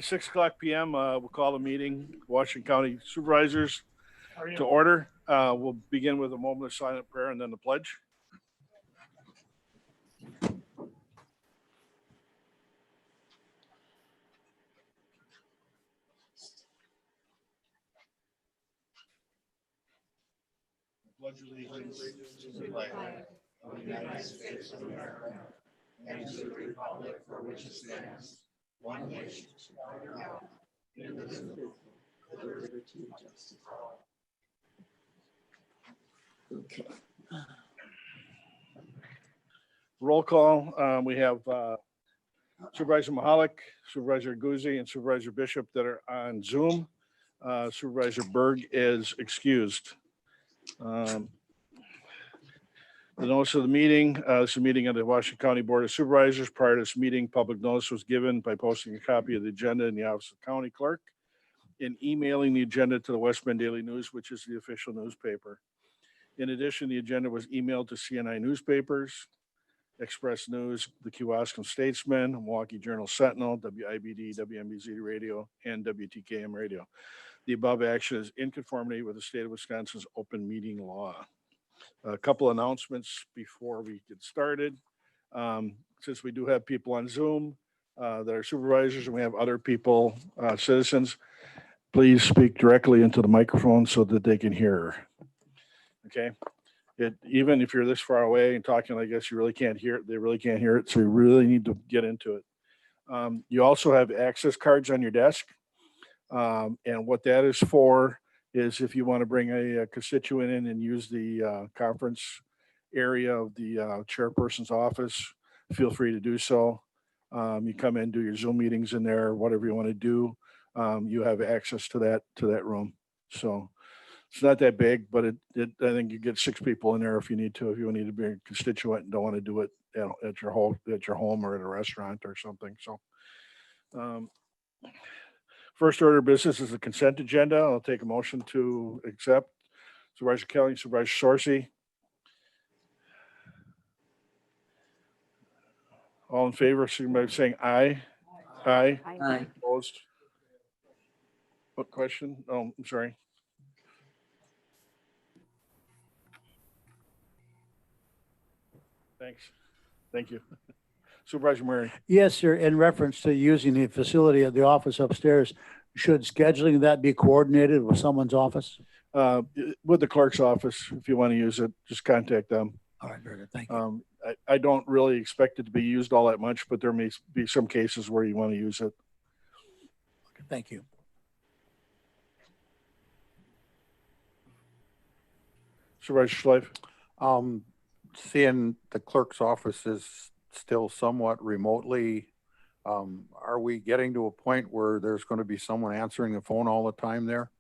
6 o'clock p.m. We'll call the meeting, Washington County Supervisors, to order. We'll begin with a moment of silent prayer and then the pledge. Pledge allegiance to the flag of the United States of America and to the republic for which it stands, one nation, under God, indivisible, with liberty and justice for all. Okay. Roll call. We have Supervisor Mahalik, Supervisor Guzzi, and Supervisor Bishop that are on Zoom. Supervisor Berg is excused. The notice of the meeting, this is a meeting of the Washington County Board of Supervisors. Prior to this meeting, public notice was given by posting a copy of the agenda in the office of County Clerk and emailing the agenda to the West Bend Daily News, which is the official newspaper. In addition, the agenda was emailed to CNI newspapers, Express News, the Kewaskum Statesman, Milwaukee Journal Sentinel, WIBD, WMBZ Radio, and WTKM Radio. The above action is in conformity with the state of Wisconsin's open meeting law. A couple announcements before we get started. Since we do have people on Zoom that are supervisors and we have other people, citizens, please speak directly into the microphone so that they can hear. Okay. Even if you're this far away and talking like this, you really can't hear it. They really can't hear it. So you really need to get into it. You also have access cards on your desk. And what that is for is if you want to bring a constituent in and use the conference area of the chairperson's office, feel free to do so. You come in, do your Zoom meetings in there, whatever you want to do. You have access to that room. So it's not that big, but I think you get 6 people in there if you need to bring a constituent and don't want to do it at your home or at a restaurant or something. So first order of business is the consent agenda. I'll take a motion to accept. Supervisor Kelly, Supervisor Sorcy. All in favor, signify by saying aye. Aye. Aye. Opposed? What question? Oh, I'm sorry. Thanks. Thank you. Supervisor Murray. Yes, sir. In reference to using the facility of the office upstairs, should scheduling that be coordinated with someone's office? With the clerk's office, if you want to use it, just contact them. All right, very good. Thank you. I don't really expect it to be used all that much, but there may be some cases where you want to use it. Okay, thank you. Supervisor Schleif. Seeing the clerk's office is still somewhat remotely, are we getting to a point where there's going to be someone answering the phone all the time there?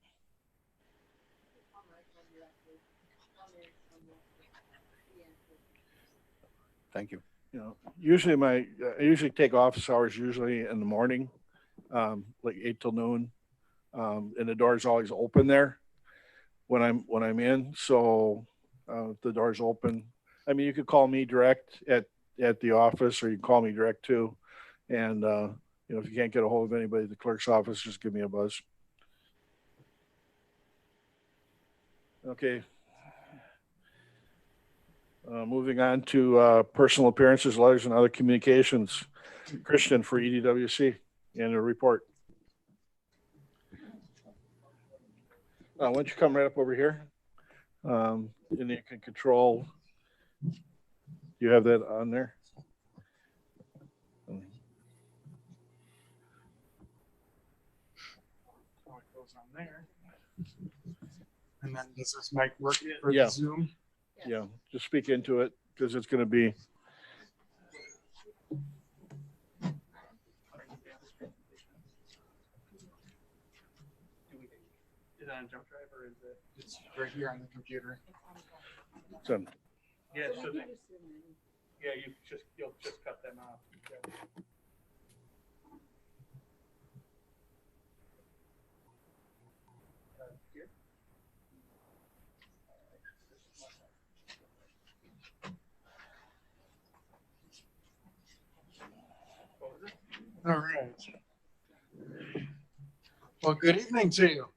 Thank you. You know, usually I usually take office hours usually in the morning, like 8 till noon, and the door's always open there when I'm in. So the door's open. I mean, you could call me direct at the office, or you can call me direct too. And if you can't get a hold of anybody at the clerk's office, just give me a buzz. Okay. Moving on to personal appearances, letters, and other communications. Christian for EDWC and a report. Why don't you come right up over here? And you can control. You have that on there? It goes on there. And then does this mic work for Yeah. the Zoom? Yeah, just speak into it because it's going to be. Is it on jump drive or is it? It's right here on the computer. So, Yeah, it should be. Yeah, you'll just cut them off. Yeah. Here. All right. Well, good evening to you.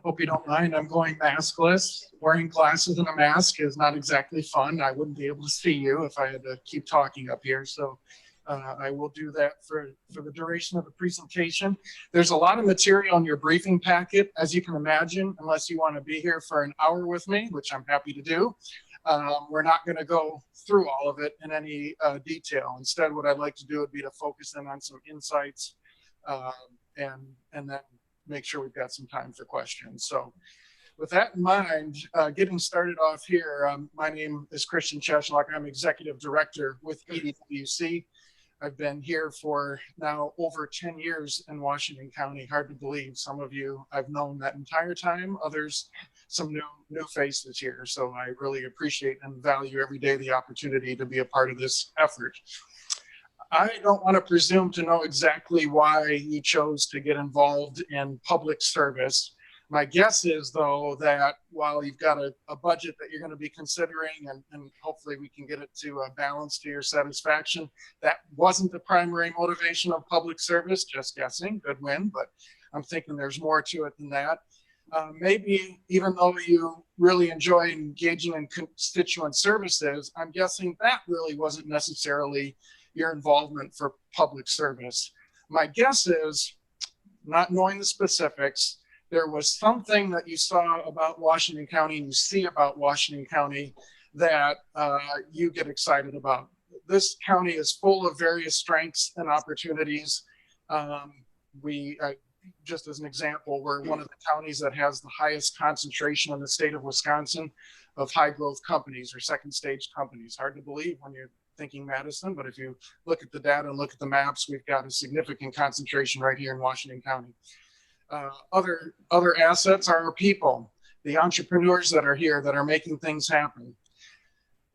Hope you don't mind. I'm going maskless. Wearing glasses and a mask is not exactly fun. I wouldn't be able to see you if I had to keep talking up here. So I will do that for the duration of the presentation. There's a lot of material in your briefing packet, as you can imagine, unless you want to be here for an hour with me, which I'm happy to do. We're not going to go through all of it in any detail. Instead, what I'd like to do would be to focus in on some insights and then make sure we've got some time for questions. So with that in mind, getting started off here, my name is Christian Cheshlock. I'm Executive Director with EDWC. I've been here for now over 10 years in Washington County. Hard to believe. Some of you I've known that entire time, others some new faces here. So I really appreciate and value every day the opportunity to be a part of this effort. I don't want to presume to know exactly why you chose to get involved in public service. My guess is, though, that while you've got a budget that you're going to be considering, and hopefully we can get it to a balance to your satisfaction, that wasn't the primary motivation of public service. Just guessing, good win, but I'm thinking there's more to it than that. Maybe even though you really enjoy engaging in constituent services, I'm guessing that really wasn't necessarily your involvement for public service. My guess is, not knowing the specifics, there was something that you saw about Washington County and you see about Washington County that you get excited about. This county is full of various strengths and opportunities. Just as an example, we're one of the counties that has the highest concentration in the state of Wisconsin of high growth companies or second stage companies. Hard to believe when you're thinking Madison, but if you look at the data and look at the maps, we've got a significant concentration right here in Washington County. Other assets are our people, the entrepreneurs that are here that are making things happen.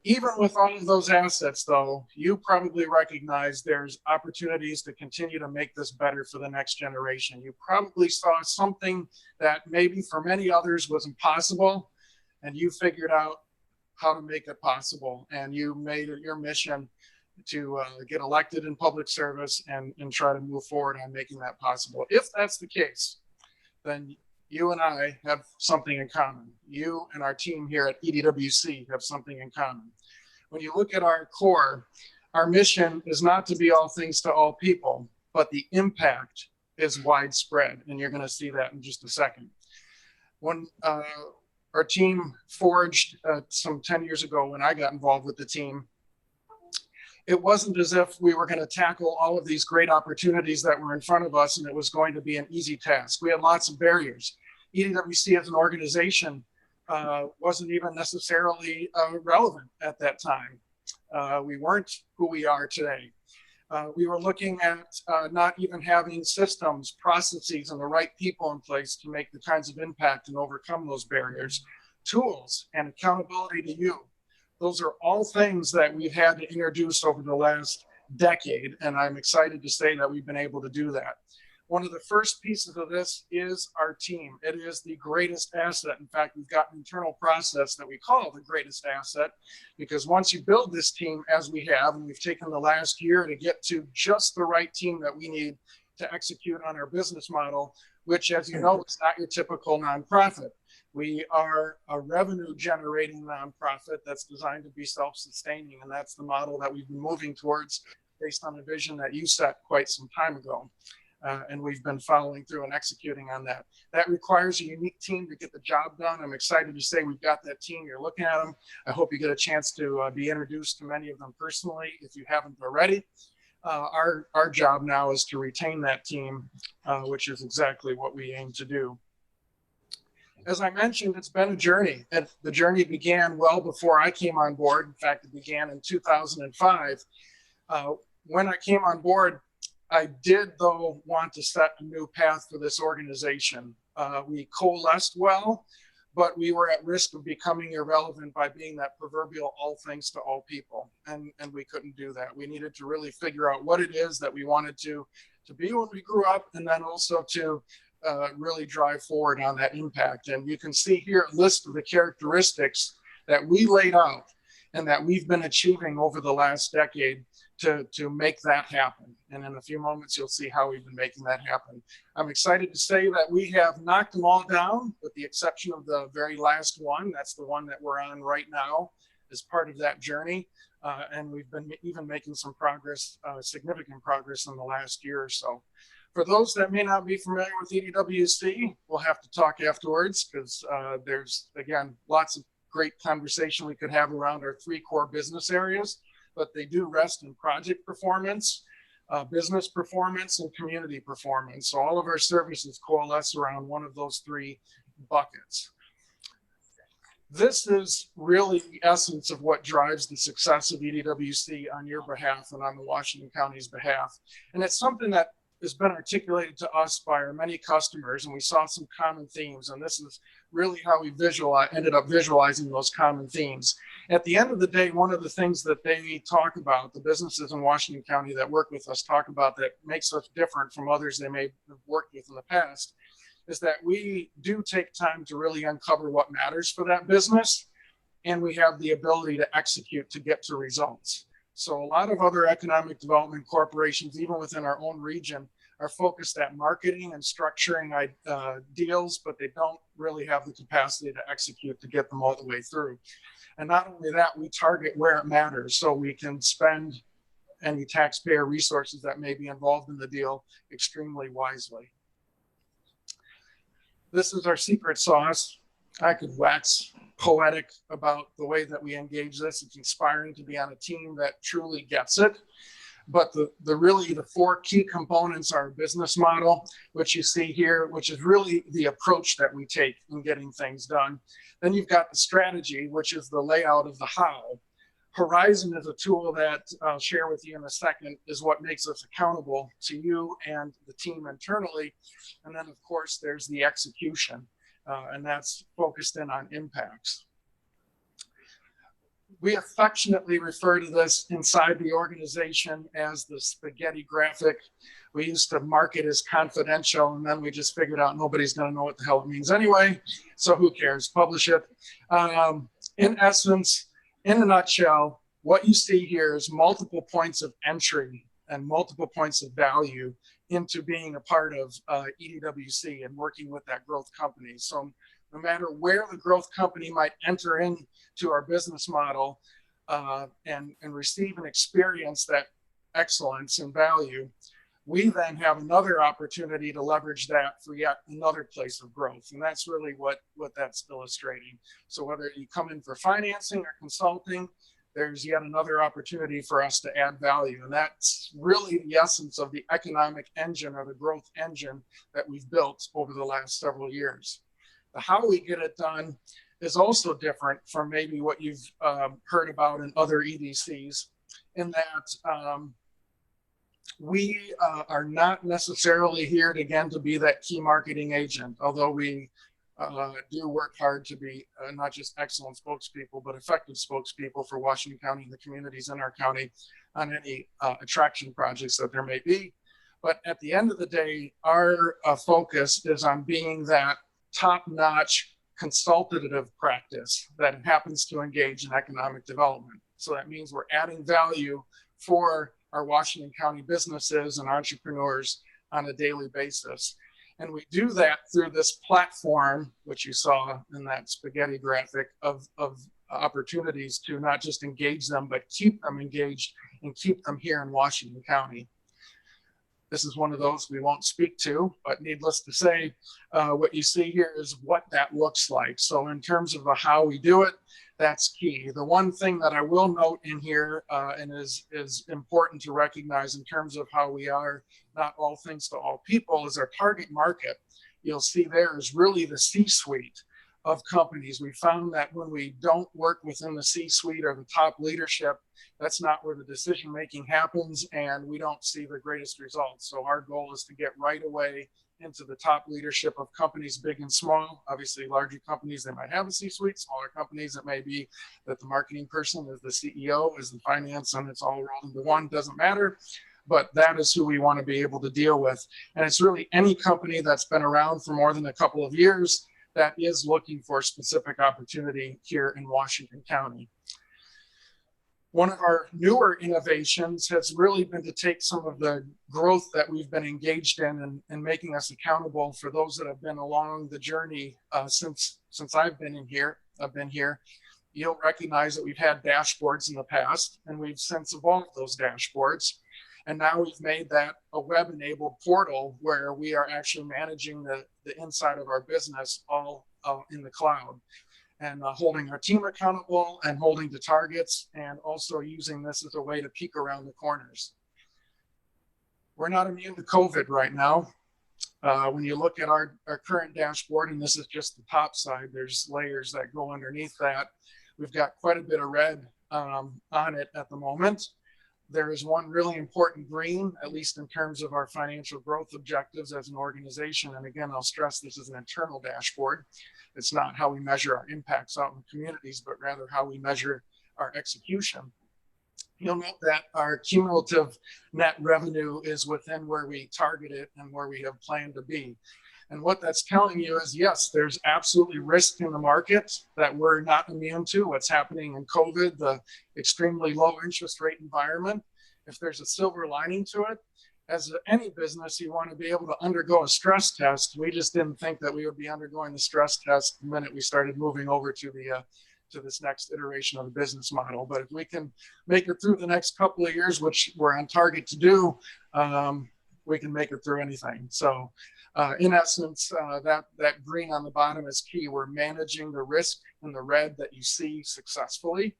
Even with all of those assets, though, you probably recognize there's opportunities to continue to make this better for the next generation. You probably saw something that maybe for many others was impossible, and you figured out how to make it possible. And you made it your mission to get elected in public service and try to move forward on making that possible. If that's the case, then you and I have something in common. You and our team here at EDWC have something in common. When you look at our core, our mission is not to be all things to all people, but the impact is widespread. And you're going to see that in just a second. When our team forged some 10 years ago when I got involved with the team, it wasn't as if we were going to tackle all of these great opportunities that were in front of us and it was going to be an easy task. We had lots of barriers. EDWC as an organization wasn't even necessarily relevant at that time. We weren't who we are today. We were looking at not even having systems, processes, and the right people in place to make the kinds of impact and overcome those barriers. Tools and accountability to you. Those are all things that we've had to introduce over the last decade, and I'm excited to say that we've been able to do that. One of the first pieces of this is our team. It is the greatest asset. In fact, we've got an internal process that we call the greatest asset, because once you build this team, as we have, and we've taken the last year to get to just the right team that we need to execute on our business model, which, as you know, is not your typical nonprofit. We are a revenue generating nonprofit that's designed to be self-sustaining. And that's the model that we've been moving towards based on a vision that you set quite some time ago. And we've been following through and executing on that. That requires a unique team to get the job done. I'm excited to say we've got that team. You're looking at them. I hope you get a chance to be introduced to many of them personally if you haven't already. Our job now is to retain that team, which is exactly what we aim to do. As I mentioned, it's been a journey, and the journey began well before I came on board. In fact, it began in 2005. When I came on board, I did, though, want to set a new path for this organization. We coalesced well, but we were at risk of becoming irrelevant by being that proverbial all things to all people, and we couldn't do that. We needed to really figure out what it is that we wanted to be when we grew up, and then also to really drive forward on that impact. And you can see here a list of the characteristics that we laid out and that we've been achieving over the last decade to make that happen. And in a few moments, you'll see how we've been making that happen. I'm excited to say that we have knocked them all down, with the exception of the very last one. That's the one that we're on right now as part of that journey. And we've been even making some progress, significant progress in the last year or so. For those that may not be familiar with EDWC, we'll have to talk afterwards, because there's, again, lots of great conversation we could have around our 3 core business areas, but they do rest in project performance, business performance, and community performance. So all of our services coalesce around one of those 3 buckets. This is really the essence of what drives the success of EDWC on your behalf and on the Washington County's behalf. And it's something that has been articulated to us by our many customers, and we saw some common themes, and this is really how we ended up visualizing those common themes. At the end of the day, one of the things that they talk about, the businesses in Washington County that work with us talk about, that makes us different from others they may have worked with in the past, is that we do take time to really uncover what matters for that business, and we have the ability to execute to get to results. So a lot of other economic development corporations, even within our own region, are focused at marketing and structuring deals, but they don't really have the capacity to execute to get them all the way through. And not only that, we target where it matters, so we can spend any taxpayer resources that may be involved in the deal extremely wisely. This is our secret sauce. I could wax poetic about the way that we engage this. It's inspiring to be on a team that truly gets it. But really the 4 key components are business model, which you see here, which is really the approach that we take in getting things done. Then you've got the strategy, which is the layout of the how. Horizon is a tool that I'll share with you in a second, is what makes us accountable to you and the team internally. And then of course there's the execution, and that's focused in on impacts. We affectionately refer to this inside the organization as the spaghetti graphic. We used to mark it as confidential, and then we just figured out nobody's going to know what the hell it means anyway. So who cares? Publish it. In essence, in a nutshell, what you see here is multiple points of entry and multiple points of value into being a part of EDWC and working with that growth company. So no matter where the growth company might enter into our business model and receive and experience that excellence and value, we then have another opportunity to leverage that for yet another place of growth. And that's really what that's illustrating. So whether you come in for financing or consulting, there's yet another opportunity for us to add value. And that's really the essence of the economic engine, or the growth engine, that we've built over the last several years. The how we get it done is also different from maybe what you've heard about in other EDCs, in that we are not necessarily here to be that key marketing agent, although we do work hard to be not just excellent spokespeople, but effective spokespeople for Washington County and the communities in our county on any attraction projects that there may be. But at the end of the day, our focus is on being that top-notch consultative practice that happens to engage in economic development. So that means we're adding value for our Washington County businesses and entrepreneurs on a daily basis. And we do that through this platform, which you saw in that spaghetti graphic, of opportunities to not just engage them, but keep them engaged and keep them here in Washington County. This is one of those we won't speak to, but needless to say, what you see here is what that looks like. So in terms of how we do it, that's key. The one thing that I will note in here and is important to recognize in terms of how we are not all things to all people is our target market. You'll see there is really the C-suite of companies. We found that when we don't work within the C-suite or the top leadership, that's not where the decision making happens, and we don't see the greatest results. So our goal is to get right away into the top leadership of companies big and small. Obviously larger companies, they might have a C-suite. Smaller companies, it may be that the marketing person is the CEO, is the finance, and it's all rolled into one. Doesn't matter, but that is who we want to be able to deal with. And it's really any company that's been around for more than a couple of years that is looking for specific opportunity here in Washington County. One of our newer innovations has really been to take some of the growth that we've been engaged in and making us accountable for those that have been along the journey since I've been here. You'll recognize that we've had dashboards in the past, and we've since evolved those dashboards. And now we've made that a web-enabled portal where we are actually managing the inside of our business all in the cloud, and holding our team accountable and holding to targets, and also using this as a way to peek around the corners. We're not immune to COVID right now. When you look at our current dashboard, and this is just the top side, there's layers that go underneath that. We've got quite a bit of red on it at the moment. There is one really important green, at least in terms of our financial growth objectives as an organization. And again, I'll stress this is an internal dashboard. It's not how we measure our impacts out in communities, but rather how we measure our execution. You'll note that our cumulative net revenue is within where we targeted and where we have planned to be. And what that's telling you is, yes, there's absolutely risk in the market that we're not immune to. What's happening in COVID, the extremely low interest rate environment. If there's a silver lining to it, as any business, you want to be able to undergo a stress test. We just didn't think that we would be undergoing the stress test the minute we started moving over to this next iteration of the business model. But if we can make it through the next couple of years, which we're on target to do, we can make it through anything. So in essence, that green on the bottom is key. We're managing the risk in the red that you see successfully.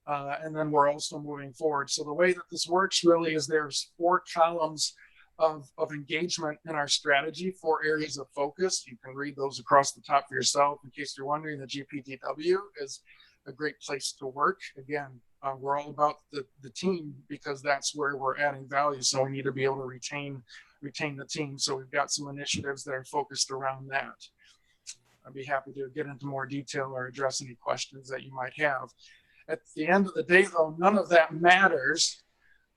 And then we're also moving forward. So the way that this works really is there's 4 columns of engagement in our strategy, 4 areas of focus. You can read those across the top for yourself. In case you're wondering, the GPTW is a great place to work. Again, we're all about the team because that's where we're adding value. So we need to be able to retain the team. So we've got some initiatives that are focused around that. I'd be happy to get into more detail or address any questions that you might have. At the end of the day, though, none of that matters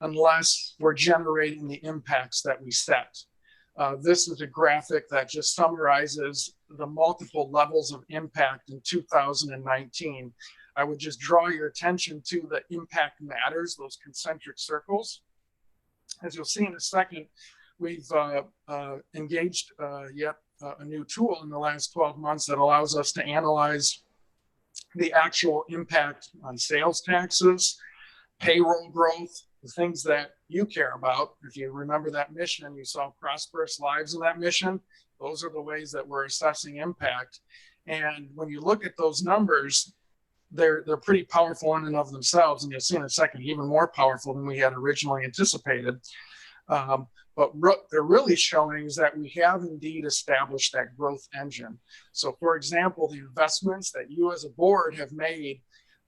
unless we're generating the impacts that we set. This is a graphic that just summarizes the multiple levels of impact in 2019. I would just draw your attention to the impact matters, those concentric circles. As you'll see in a second, we've engaged yet a new tool in the last 12 months that allows us to analyze the actual impact on sales taxes, payroll growth, the things that you care about. If you remember that mission, you saw prosperous lives in that mission. Those are the ways that we're assessing impact. And when you look at those numbers, they're pretty powerful in and of themselves. And you'll see in a second, even more powerful than we had originally anticipated. But what they're really showing is that we have indeed established that growth engine. So for example, the investments that you as a board have made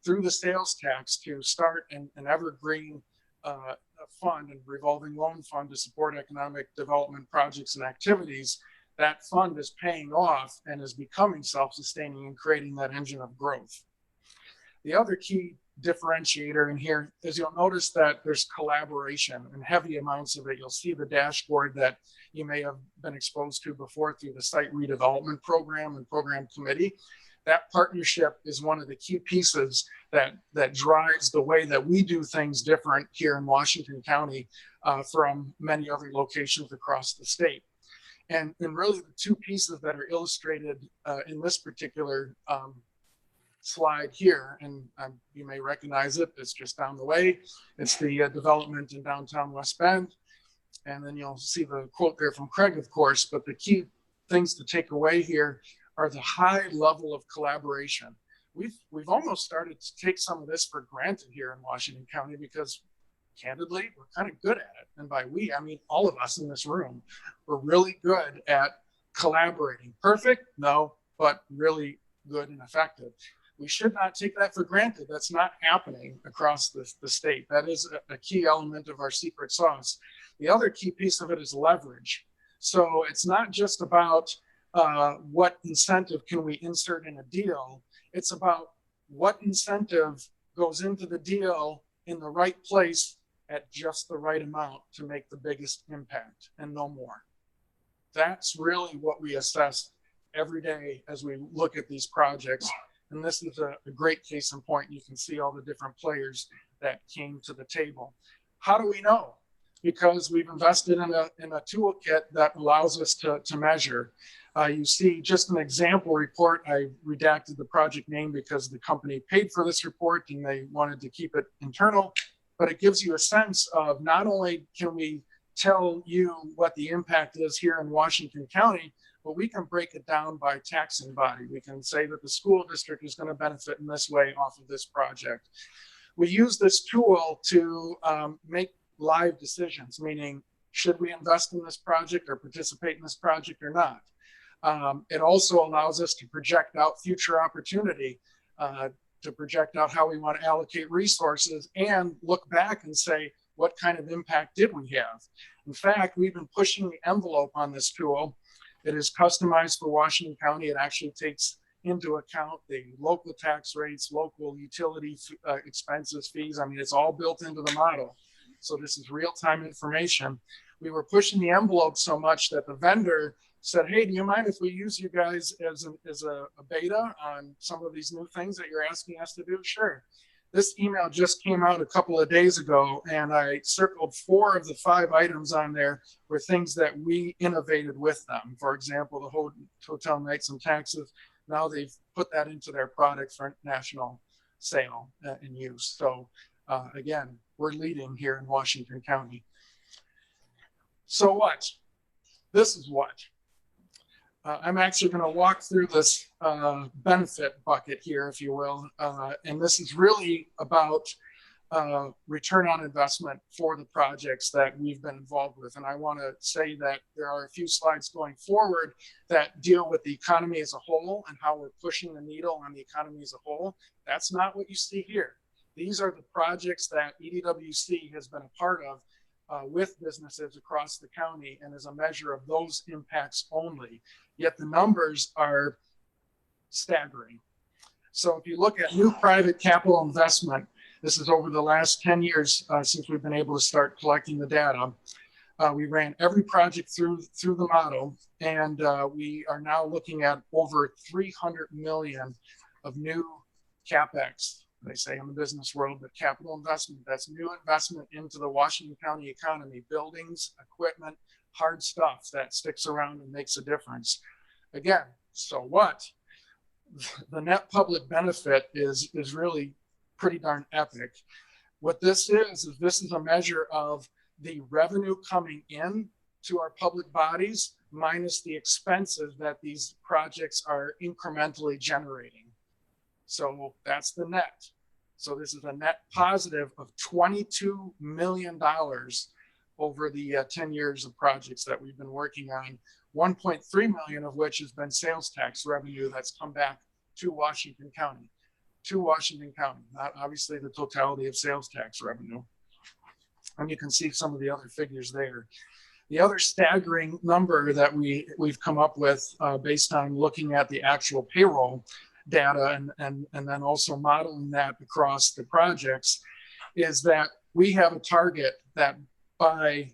through the sales tax to start an evergreen fund and revolving loan fund to support economic development projects and activities, that fund is paying off and is becoming self-sustaining and creating that engine of growth. The other key differentiator in here is you'll notice that there's collaboration and heavy amounts of it. You'll see the dashboard that you may have been exposed to before through the site redevelopment program and program committee. That partnership is one of the key pieces that drives the way that we do things different here in Washington County from many other locations across the state. And really the 2 pieces that are illustrated in this particular slide here, and you may recognize it, it's just down the way. It's the development in downtown West Bend. And then you'll see the quote there from Craig, of course, but the key things to take away here are the high level of collaboration. We've almost started to take some of this for granted here in Washington County because candidly, we're kind of good at it. And by we, I mean all of us in this room. We're really good at collaborating. Perfect? No, but really good and effective. We should not take that for granted. That's not happening across the state. That is a key element of our secret sauce. The other key piece of it is leverage. So it's not just about what incentive can we insert in a deal. It's about what incentive goes into the deal in the right place at just the right amount to make the biggest impact and no more. That's really what we assess every day as we look at these projects. And this is a great case in point. You can see all the different players that came to the table. How do we know? Because we've invested in a toolkit that allows us to measure. You see just an example report. I redacted the project name because the company paid for this report and they wanted to keep it internal, but it gives you a sense of not only can we tell you what the impact is here in Washington County, but we can break it down by taxing body. We can say that the school district is going to benefit in this way off of this project. We use this tool to make live decisions, meaning should we invest in this project or participate in this project or not? It also allows us to project out future opportunity, to project out how we want to allocate resources and look back and say, what kind of impact did we have? In fact, we've been pushing the envelope on this tool. It is customized for Washington County. It actually takes into account the local tax rates, local utility expenses, fees. I mean, it's all built into the model. So this is real-time information. We were pushing the envelope so much that the vendor said, hey, do you mind if we use you guys as a beta on some of these new things that you're asking us to do? Sure. This email just came out a couple of days ago, and I circled 4 of the 5 items on there were things that we innovated with them. For example, the hotel nights and taxes. Now they've put that into their product for national sale and use. So again, we're leading here in Washington County. So what? This is what. I'm actually going to walk through this benefit bucket here, if you will. And this is really about return on investment for the projects that we've been involved with. And I want to say that there are a few slides going forward that deal with the economy as a whole and how we're pushing the needle on the economy as a whole. That's not what you see here. These are the projects that EDWC has been a part of with businesses across the county and as a measure of those impacts only. Yet the numbers are staggering. So if you look at new private capital investment, this is over the last 10 years since we've been able to start collecting the data. We ran every project through the model, and we are now looking at over 300 million of new CapEx. They say in the business world, but capital investment, that's new investment into the Washington County economy, buildings, equipment, hard stuff that sticks around and makes a difference. Again, so what? The net public benefit is really pretty darn epic. What this is a measure of the revenue coming in to our public bodies minus the expenses that these projects are incrementally generating. So that's the net. So this is a net positive of $22 million over the 10 years of projects that we've been working on, 1.3 million of which has been sales tax revenue that's come back to Washington County, not obviously the totality of sales tax revenue. And you can see some of the other figures there. The other staggering number that we've come up with based on looking at the actual payroll data and then also modeling that across the projects is that we have a target that by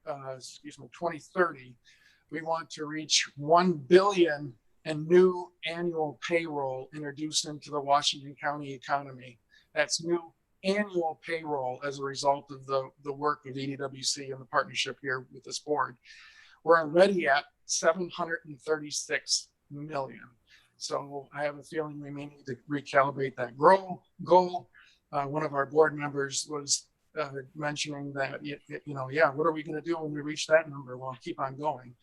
2030, we want to reach 1 billion in new annual payroll introduced into the Washington County economy. That's new annual payroll as a result of the work of EDWC and the partnership here with this board. We're already at 736 million. So I have a feeling we may need to recalibrate that goal. One of our board members was mentioning that, yeah, what are we going to do when we reach that number? Well, keep on going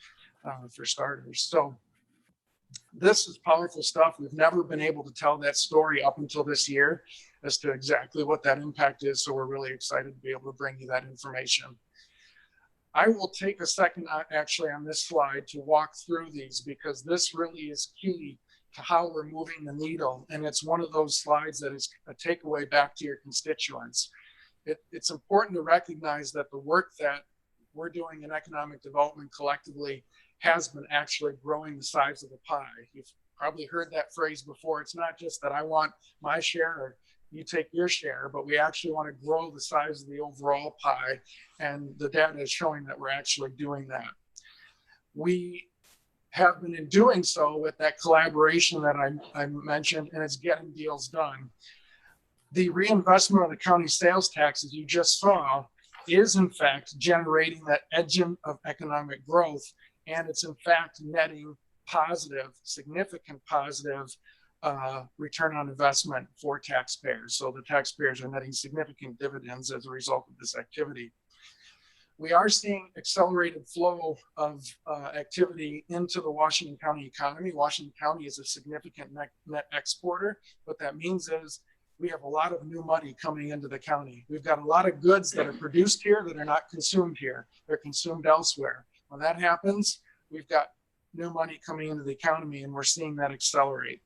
for starters. So this is powerful stuff. We've never been able to tell that story up until this year as to exactly what that impact is. So we're really excited to be able to bring you that information. I will take a second actually on this slide to walk through these because this really is key to how we're moving the needle. And it's one of those slides that is a takeaway back to your constituents. It's important to recognize that the work that we're doing in economic development collectively has been actually growing the size of the pie. You've probably heard that phrase before. It's not just that I want my share or you take your share, but we actually want to grow the size of the overall pie. And the data is showing that we're actually doing that. We have been in doing so with that collaboration that I mentioned, and it's getting deals done. The reinvestment of the county sales tax, as you just saw, is in fact generating that engine of economic growth. And it's in fact netting positive, significant positive return on investment for taxpayers. So the taxpayers are netting significant dividends as a result of this activity. We are seeing accelerated flow of activity into the Washington County economy. Washington County is a significant net exporter. What that means is we have a lot of new money coming into the county. We've got a lot of goods that are produced here that are not consumed here. They're consumed elsewhere. When that happens, we've got new money coming into the economy, and we're seeing that accelerate.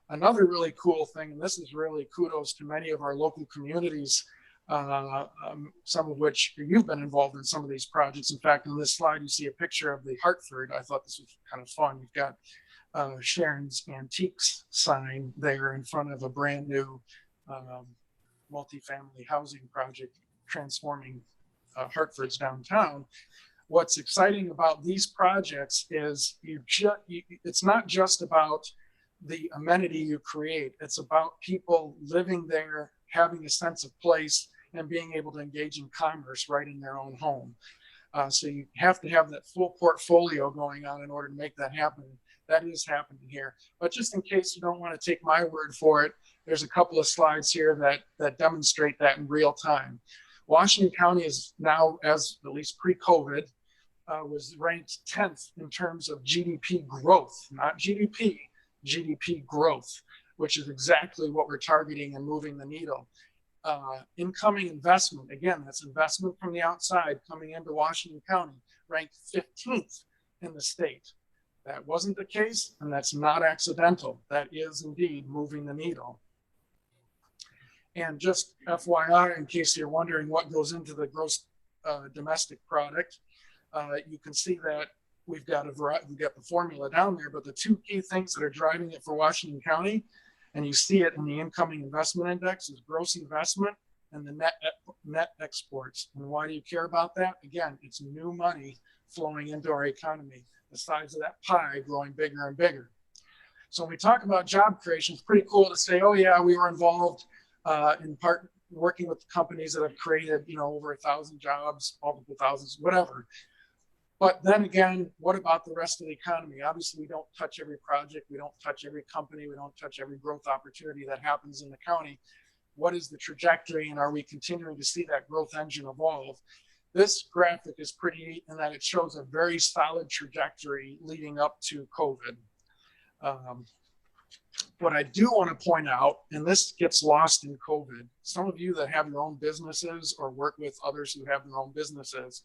Another really cool thing, and this is really kudos to many of our local communities, some of which you've been involved in some of these projects. In fact, on this slide, you see a picture of the Hartford. I thought this was kind of fun. You've got Sharon's Antiques sign there in front of a brand new multifamily housing project transforming Hartford's downtown. What's exciting about these projects is it's not just about the amenity you create. It's about people living there, having a sense of place, and being able to engage in commerce right in their own home. So you have to have that full portfolio going on in order to make that happen. That is happening here. But just in case you don't want to take my word for it, there's a couple of slides here that demonstrate that in real time. Washington County is now, as at least pre-COVID, was ranked 10th in terms of GDP growth, not GDP, GDP growth, which is exactly what we're targeting and moving the needle. Incoming investment, again, that's investment from the outside coming into Washington County, ranked 15th in the state. That wasn't the case, and that's not accidental. That is indeed moving the needle. And just FYI, in case you're wondering what goes into the gross domestic product, you can see that we've got the formula down there, but the two key things that are driving it for Washington County, and you see it in the incoming investment index, is gross investment and the net exports. And why do you care about that? Again, it's new money flowing into our economy. The size of that pie growing bigger and bigger. So when we talk about job creation, it's pretty cool to say, oh yeah, we were involved in part working with companies that have created, over 1,000 jobs, multiple thousands, whatever. But then again, what about the rest of the economy? Obviously, we don't touch every project. We don't touch every company. We don't touch every growth opportunity that happens in the county. What is the trajectory, and are we continuing to see that growth engine evolve? This graphic is pretty neat in that it shows a very solid trajectory leading up to COVID. What I do want to point out, and this gets lost in COVID, some of you that have your own businesses or work with others who have their own businesses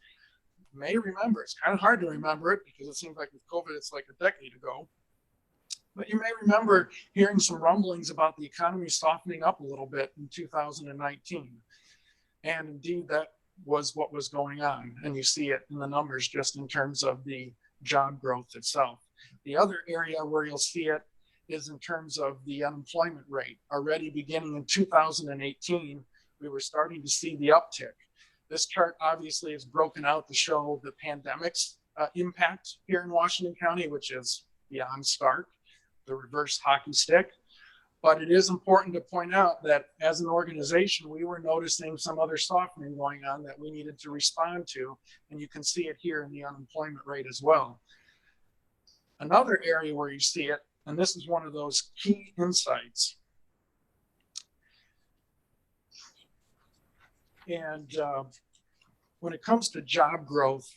may remember. It's kind of hard to remember it because it seems like with COVID, it's like a decade ago. But you may remember hearing some rumblings about the economy softening up a little bit in 2019. And indeed, that was what was going on. And you see it in the numbers just in terms of the job growth itself. The other area where you'll see it is in terms of the unemployment rate. Already beginning in 2018, we were starting to see the uptick. This chart obviously is broken out to show the pandemic's impact here in Washington County, which is beyond stark, the reverse hockey stick. But it is important to point out that as an organization, we were noticing some other softening going on that we needed to respond to. And you can see it here in the unemployment rate as well. Another area where you see it, and this is one of those key insights. And when it comes to job growth,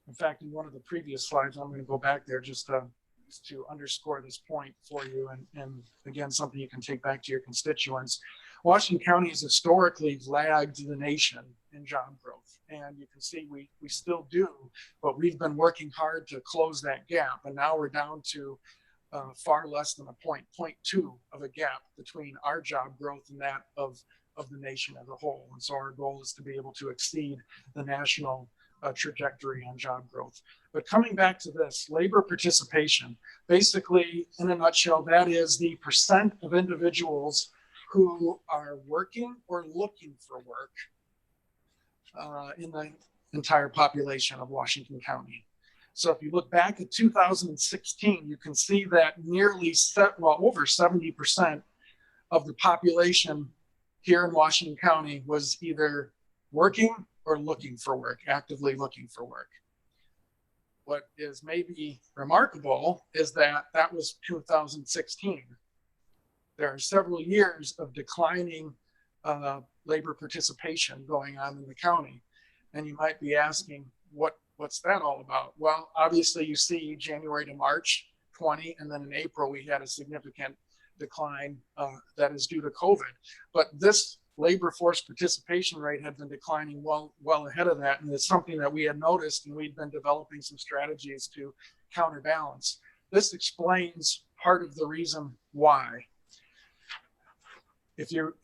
in fact, in one of the previous slides, I'm going to go back there just to underscore this point for you. And again, something you can take back to your constituents. Washington County has historically lagged the nation in job growth. And you can see we still do, but we've been working hard to close that gap. And now we're down to far less than a 0.2 of a gap between our job growth and that of the nation as a whole. And so our goal is to be able to exceed the national trajectory on job growth. But coming back to this, labor participation, basically in a nutshell, that is the percent of individuals who are working or looking for work in the entire population of Washington County. So if you look back at 2016, you can see that nearly over 70% of the population here in Washington County was either working or looking for work, actively looking for work. What is maybe remarkable is that that was 2016. There are several years of declining labor participation going on in the county. And you might be asking, what's that all about? Well, obviously you see January to March 20, and then in April we had a significant decline that is due to COVID. But this labor force participation rate had been declining well ahead of that. And it's something that we had noticed, and we'd been developing some strategies to counterbalance. This explains part of the reason why. If you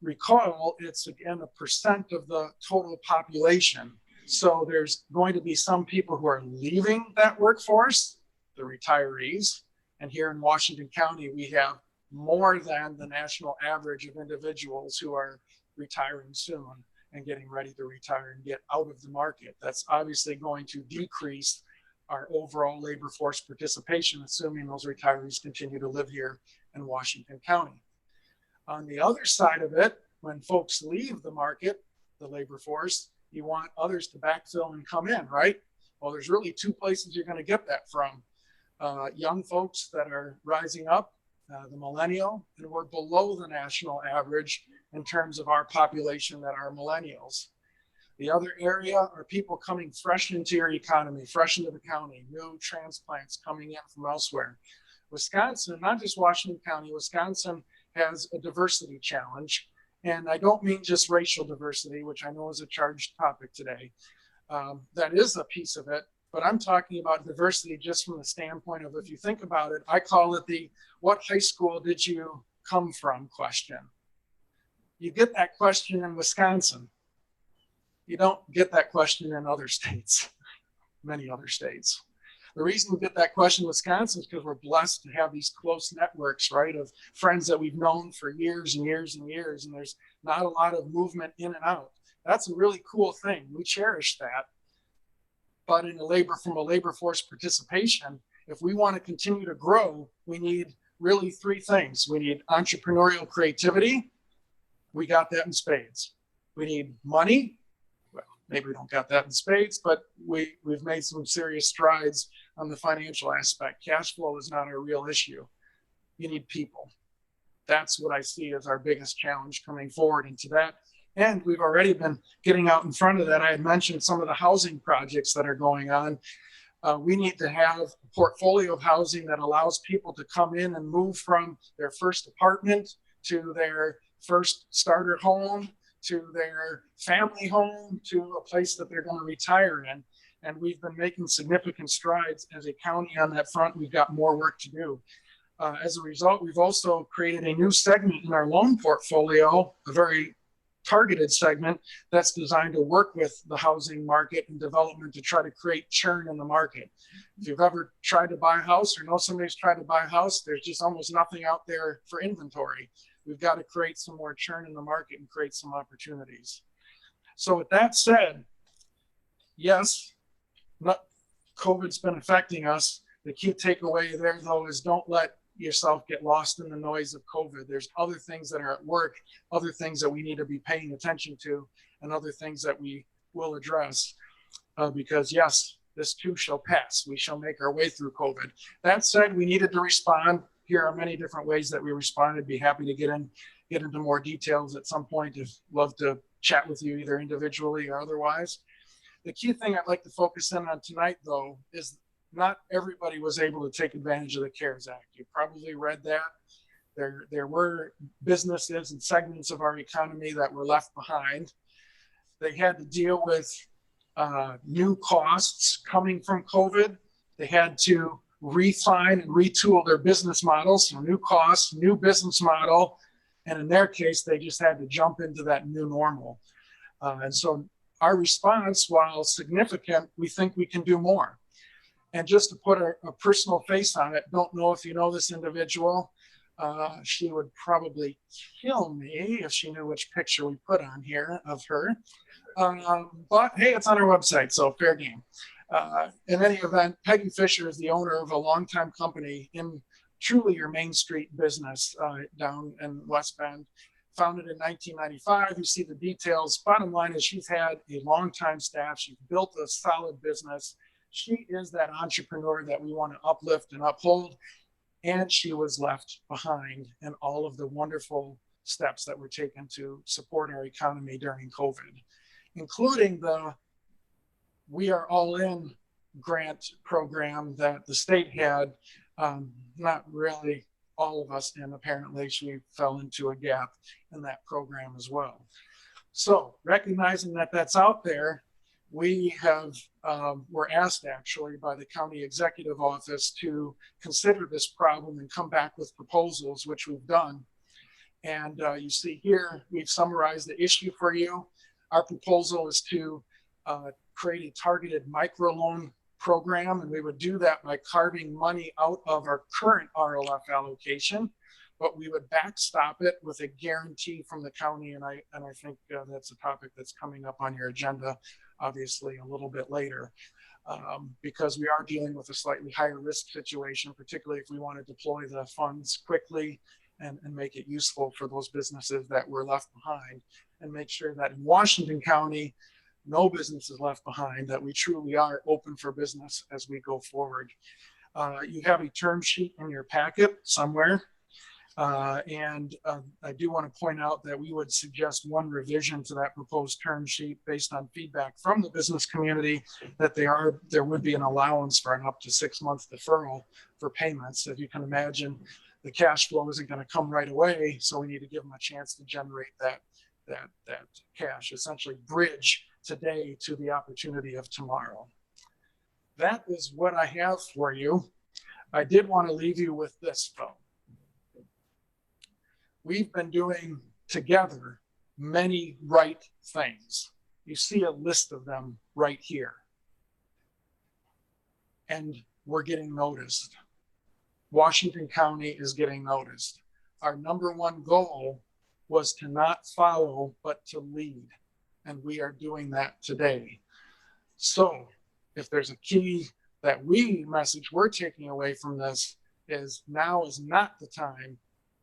recall, it's again a percent of the total population. So there's going to be some people who are leaving that workforce, the retirees. And here in Washington County, we have more than the national average of individuals who are retiring soon and getting ready to retire and get out of the market. That's obviously going to decrease our overall labor force participation, assuming those retirees continue to live here in Washington County. On the other side of it, when folks leave the market, the labor force, you want others to backfill and come in, right? Well, there's really two places you're going to get that from. Young folks that are rising up, the millennial, and we're below the national average in terms of our population that are millennials. The other area are people coming fresh into your economy, fresh into the county, new transplants coming in from elsewhere. Wisconsin, not just Washington County, Wisconsin has a diversity challenge. And I don't mean just racial diversity, which I know is a charged topic today. That is a piece of it, but I'm talking about diversity just from the standpoint of, if you think about it, I call it the "what high school did you come from" question. You get that question in Wisconsin. You don't get that question in other states, many other states. The reason we get that question in Wisconsin is because we're blessed to have these close networks, right, of friends that we've known for years and years and years, and there's not a lot of movement in and out. That's a really cool thing. We cherish that. But from a labor force participation, if we want to continue to grow, we need really three things. We need entrepreneurial creativity. We got that in spades. We need money. Well, maybe we don't got that in spades, but we've made some serious strides on the financial aspect. Cash flow is not a real issue. You need people. That's what I see as our biggest challenge coming forward into that. And we've already been getting out in front of that. I had mentioned some of the housing projects that are going on. We need to have a portfolio of housing that allows people to come in and move from their first apartment to their first starter home, to their family home, to a place that they're going to retire in. And we've been making significant strides as a county on that front. We've got more work to do. As a result, we've also created a new segment in our loan portfolio, a very targeted segment that's designed to work with the housing market and development to try to create churn in the market. If you've ever tried to buy a house or know somebody's tried to buy a house, there's just almost nothing out there for inventory. We've got to create some more churn in the market and create some opportunities. So with that said, yes, COVID's been affecting us. The key takeaway there, though, is don't let yourself get lost in the noise of COVID. There's other things that are at work, other things that we need to be paying attention to, and other things that we will address. Because yes, this too shall pass. We shall make our way through COVID. That said, we needed to respond. Here are many different ways that we responded. Be happy to get into more details at some point. If love to chat with you either individually or otherwise. The key thing I'd like to focus in on tonight, though, is not everybody was able to take advantage of the CARES Act. You probably read that. There were businesses and segments of our economy that were left behind. They had to deal with new costs coming from COVID. They had to refine and retool their business models. So new costs, new business model. And in their case, they just had to jump into that new normal. And so our response, while significant, we think we can do more. And just to put a personal face on it, don't know if you know this individual. She would probably kill me if she knew which picture we put on here of her. But hey, it's on our website, so fair game. In any event, Peggy Fisher is the owner of a longtime company in truly your Main Street business down in West Bend. founded in 1995. You see the details. Bottom line is she's had a long time staff. She's built a solid business. She is that entrepreneur that we want to uplift and uphold. And she was left behind in all of the wonderful steps that were taken to support our economy during COVID, including the We Are All In grant program that the state had. Not really all of us, and apparently she fell into a gap in that program as well. So recognizing that that's out there, we have were asked actually by the county executive office to consider this problem and come back with proposals, which we've done. And you see here, we've summarized the issue for you. Our proposal is to create a targeted microloan program, and we would do that by carving money out of our current RLF allocation, but we would backstop it with a guarantee from the county. And I think that's a topic that's coming up on your agenda, obviously a little bit later, because we are dealing with a slightly higher risk situation, particularly if we want to deploy the funds quickly and make it useful for those businesses that were left behind, and make sure that in Washington County, no business is left behind, that we truly are open for business as we go forward. You have a term sheet in your packet somewhere. And I do want to point out that we would suggest one revision to that proposed term sheet based on feedback from the business community, that there would be an allowance for an up to 6 month deferral for payments. If you can imagine, the cash flow isn't going to come right away, so we need to give them a chance to generate that cash, essentially bridge today to the opportunity of tomorrow. That is what I have for you. I did want to leave you with this though. We've been doing together many right things. You see a list of them right here. And we're getting noticed. Washington County is getting noticed. Our number one goal was to not follow, but to lead. And we are doing that today. So if there's a key that message we're taking away from this is, now is not the time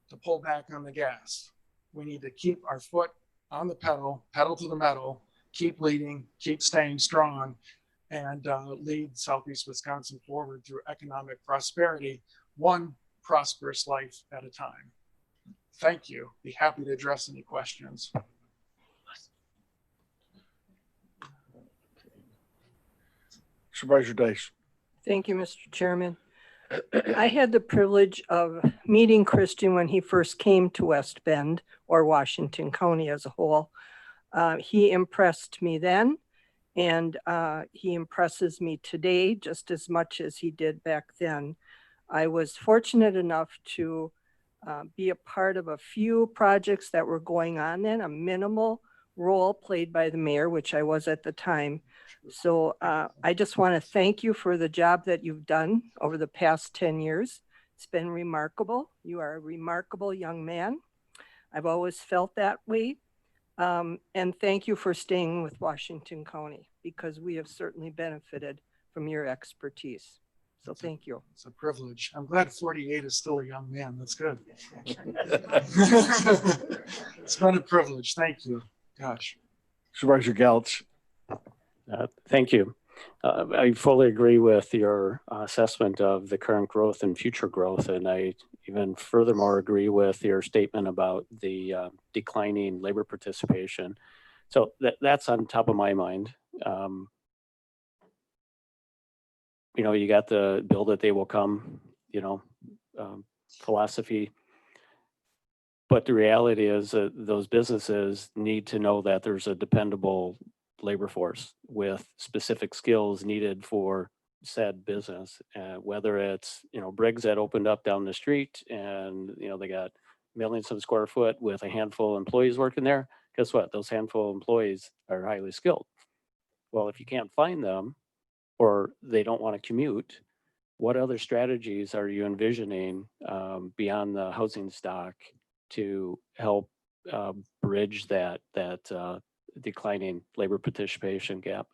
to pull back on the gas. We need to keep our foot on the pedal to the metal, keep leading, keep staying strong, and lead Southeast Wisconsin forward through economic prosperity, one prosperous life at a time. Thank you. Be happy to address any questions. Supervisor Dice. Thank you, Mr. Chairman. I had the privilege of meeting Christian when he first came to West Bend, or Washington County as a whole. He impressed me then, and he impresses me today just as much as he did back then. I was fortunate enough to be a part of a few projects that were going on then, a minimal role played by the mayor, which I was at the time. So I just want to thank you for the job that you've done over the past 10 years. It's been remarkable. You are a remarkable young man. I've always felt that way. And thank you for staying with Washington County, because we have certainly benefited from your expertise. So thank you. It's a privilege. I'm glad 48 is still a young man. That's good. It's been a privilege. Thank you. Gosh. Supervisor Galitz. Thank you. I fully agree with your assessment of the current growth and future growth. And I even furthermore agree with your statement about the declining labor participation. So that's on top of my mind. You got the build that they will come, philosophy. But the reality is that those businesses need to know that there's a dependable labor force with specific skills needed for said business, whether it's, Briggs that opened up down the street and, they got millions of square foot with a handful of employees working there. Guess what? Those handful of employees are highly skilled. Well, if you can't find them or they don't want to commute, what other strategies are you envisioning beyond the housing stock to help bridge that declining labor participation gap?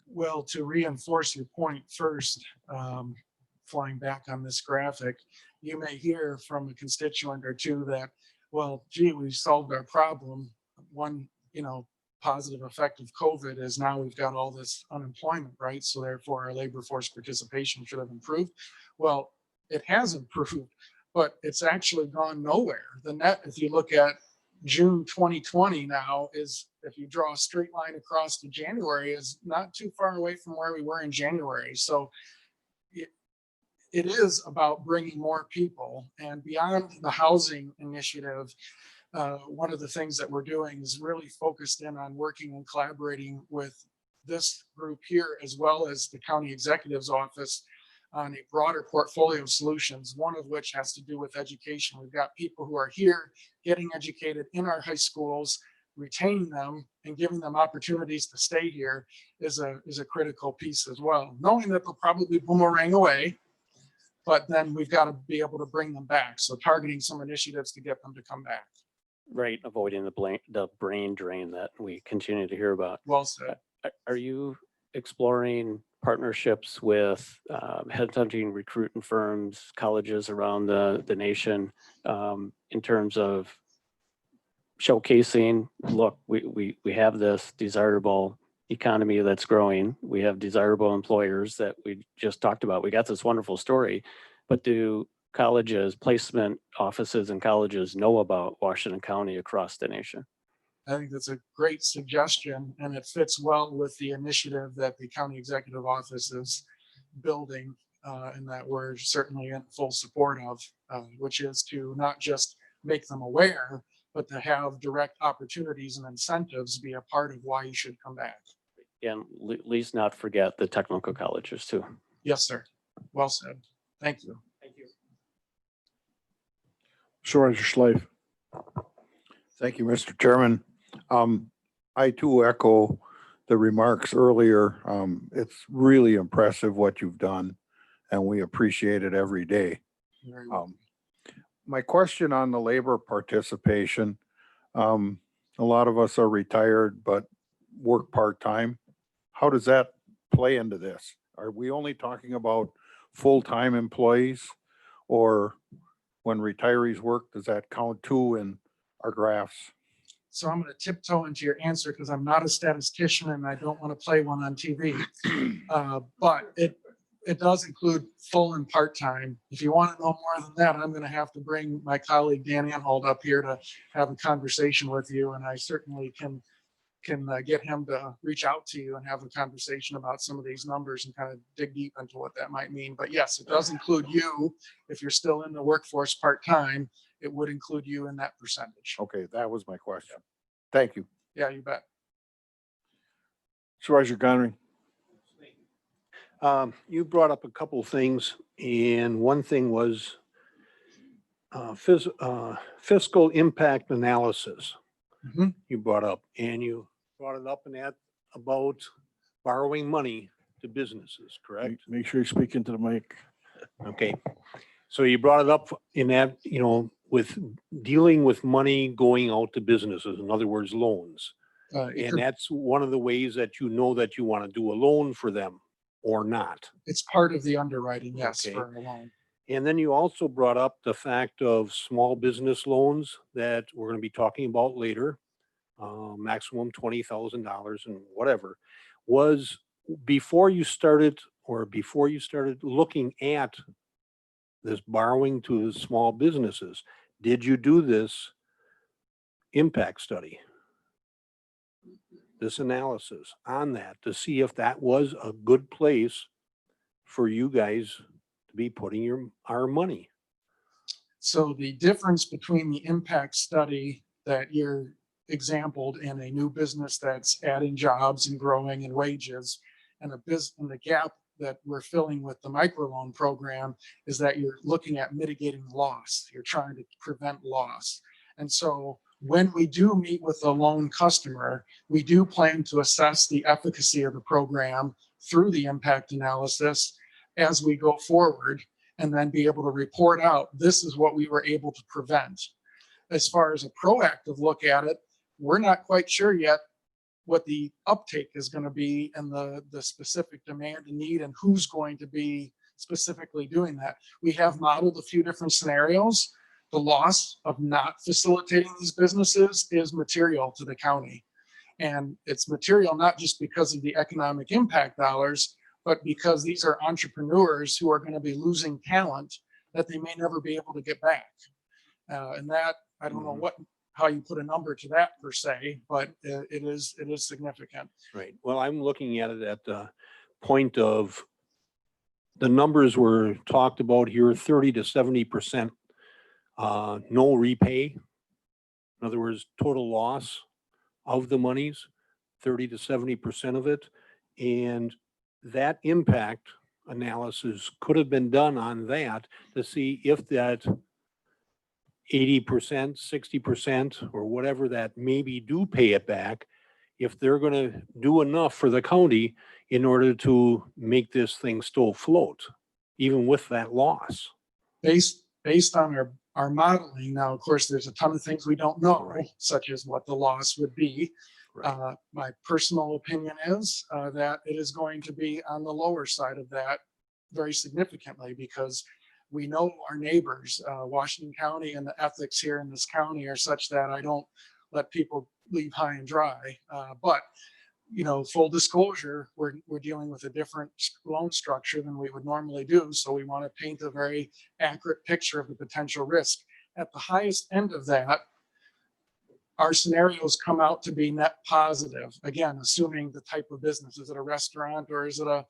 Well, to reinforce your point first, flying back on this graphic, you may hear from a constituent or two that, well, gee, we solved our problem. One, positive effect of COVID is now we've got all this unemployment, right? So therefore our labor force participation should have improved. Well, it has improved, but it's actually gone nowhere. The net, if you look at June 2020 now, is, if you draw a straight line across to January, is not too far away from where we were in January. So it is about bringing more people, and beyond the housing initiative, one of the things that we're doing is really focused in on working and collaborating with this group here, as well as the county executive's office, on a broader portfolio of solutions, one of which has to do with education. We've got people who are here getting educated in our high schools, retaining them and giving them opportunities to stay here is a critical piece as well, knowing that they'll probably boomerang away, but then we've got to be able to bring them back. So targeting some initiatives to get them to come back. Right, avoiding the brain drain that we continue to hear about. Well said. Are you exploring partnerships with headhunting recruiting firms, colleges around the nation, in terms of showcasing, look, we have this desirable economy that's growing. We have desirable employers that we just talked about. We got this wonderful story, but do colleges, placement offices and colleges know about Washington County across the nation? I think that's a great suggestion, and it fits well with the initiative that the county executive office is building, and that we're certainly in full support of, which is to not just make them aware, but to have direct opportunities and incentives be a part of why you should come back. And at least not forget the technical colleges too. Yes, sir. Well said. Thank you. Thank you. Supervisor Schleif. Thank you, Mr. Chairman. I too echo the remarks earlier. It's really impressive what you've done, and we appreciate it every day. Very well. My question on the labor participation, a lot of us are retired but work part-time. How does that play into this? Are we only talking about full-time employees, or when retirees work, does that count too in our graphs? So I'm going to tiptoe into your answer because I'm not a statistician and I don't want to play one on TV. But it does include full and part-time. If you want to know more than that, I'm going to have to bring my colleague Dan Anhold up here to have a conversation with you, and I certainly can get him to reach out to you and have a conversation about some of these numbers and kind of dig deep into what that might mean. But yes, it does include you. If you're still in the workforce part-time, it would include you in that percentage. Okay, that was my question. Thank you. Yeah, you bet. Supervisor Connery. You brought up a couple of things, and one thing was fiscal impact analysis. Mhm. You brought up, and you brought it up in that about borrowing money to businesses, correct? Make sure you speak into the mic. Okay. So you brought it up in that, with dealing with money going out to businesses, in other words, loans. And that's one of the ways that you know that you want to do a loan for them or not. It's part of the underwriting, yes, Okay. for a loan. And then you also brought up the fact of small business loans that we're going to be talking about later, maximum $20,000 and whatever. Was before you started looking at this borrowing to the small businesses, did you do this impact study? This analysis on that to see if that was a good place for you guys to be putting our money? So the difference between the impact study that you're exampled in a new business that's adding jobs and growing and wages, and the gap that we're filling with the microloan program is that you're looking at mitigating loss. You're trying to prevent loss. And so when we do meet with a loan customer, we do plan to assess the efficacy of the program through the impact analysis as we go forward, and then be able to report out, this is what we were able to prevent. As far as a proactive look at it, we're not quite sure yet what the uptake is going to be and the specific demand and need and who's going to be specifically doing that. We have modeled a few different scenarios, the loss of not facilitating these businesses is material to the county. And it's material not just because of the economic impact dollars, but because these are entrepreneurs who are going to be losing talent that they may never be able to get back. And that, I don't know how you put a number to that per se, but it is significant. Right. Well, I'm looking at it at the point of the numbers were talked about here, 30 to 70% no repay. In other words, total loss of the monies, 30 to 70% of it. And that impact analysis could have been done on that to see if that 80%, 60%, or whatever that maybe do pay it back, if they're going to do enough for the county in order to make this thing still float, even with that loss. Based on our modeling. Now, of course, there's a ton of things we don't know, Right. such as what the loss would be. Right. My personal opinion is that it is going to be on the lower side of that very significantly, because we know our neighbors, Washington County, and the ethics here in this county are such that I don't let people leave high and dry. But full disclosure, we're dealing with a different loan structure than we would normally do. So we want to paint a very accurate picture of the potential risk. At the highest end of that, our scenarios come out to be net positive. Again, assuming the type of business, is it a restaurant or is it a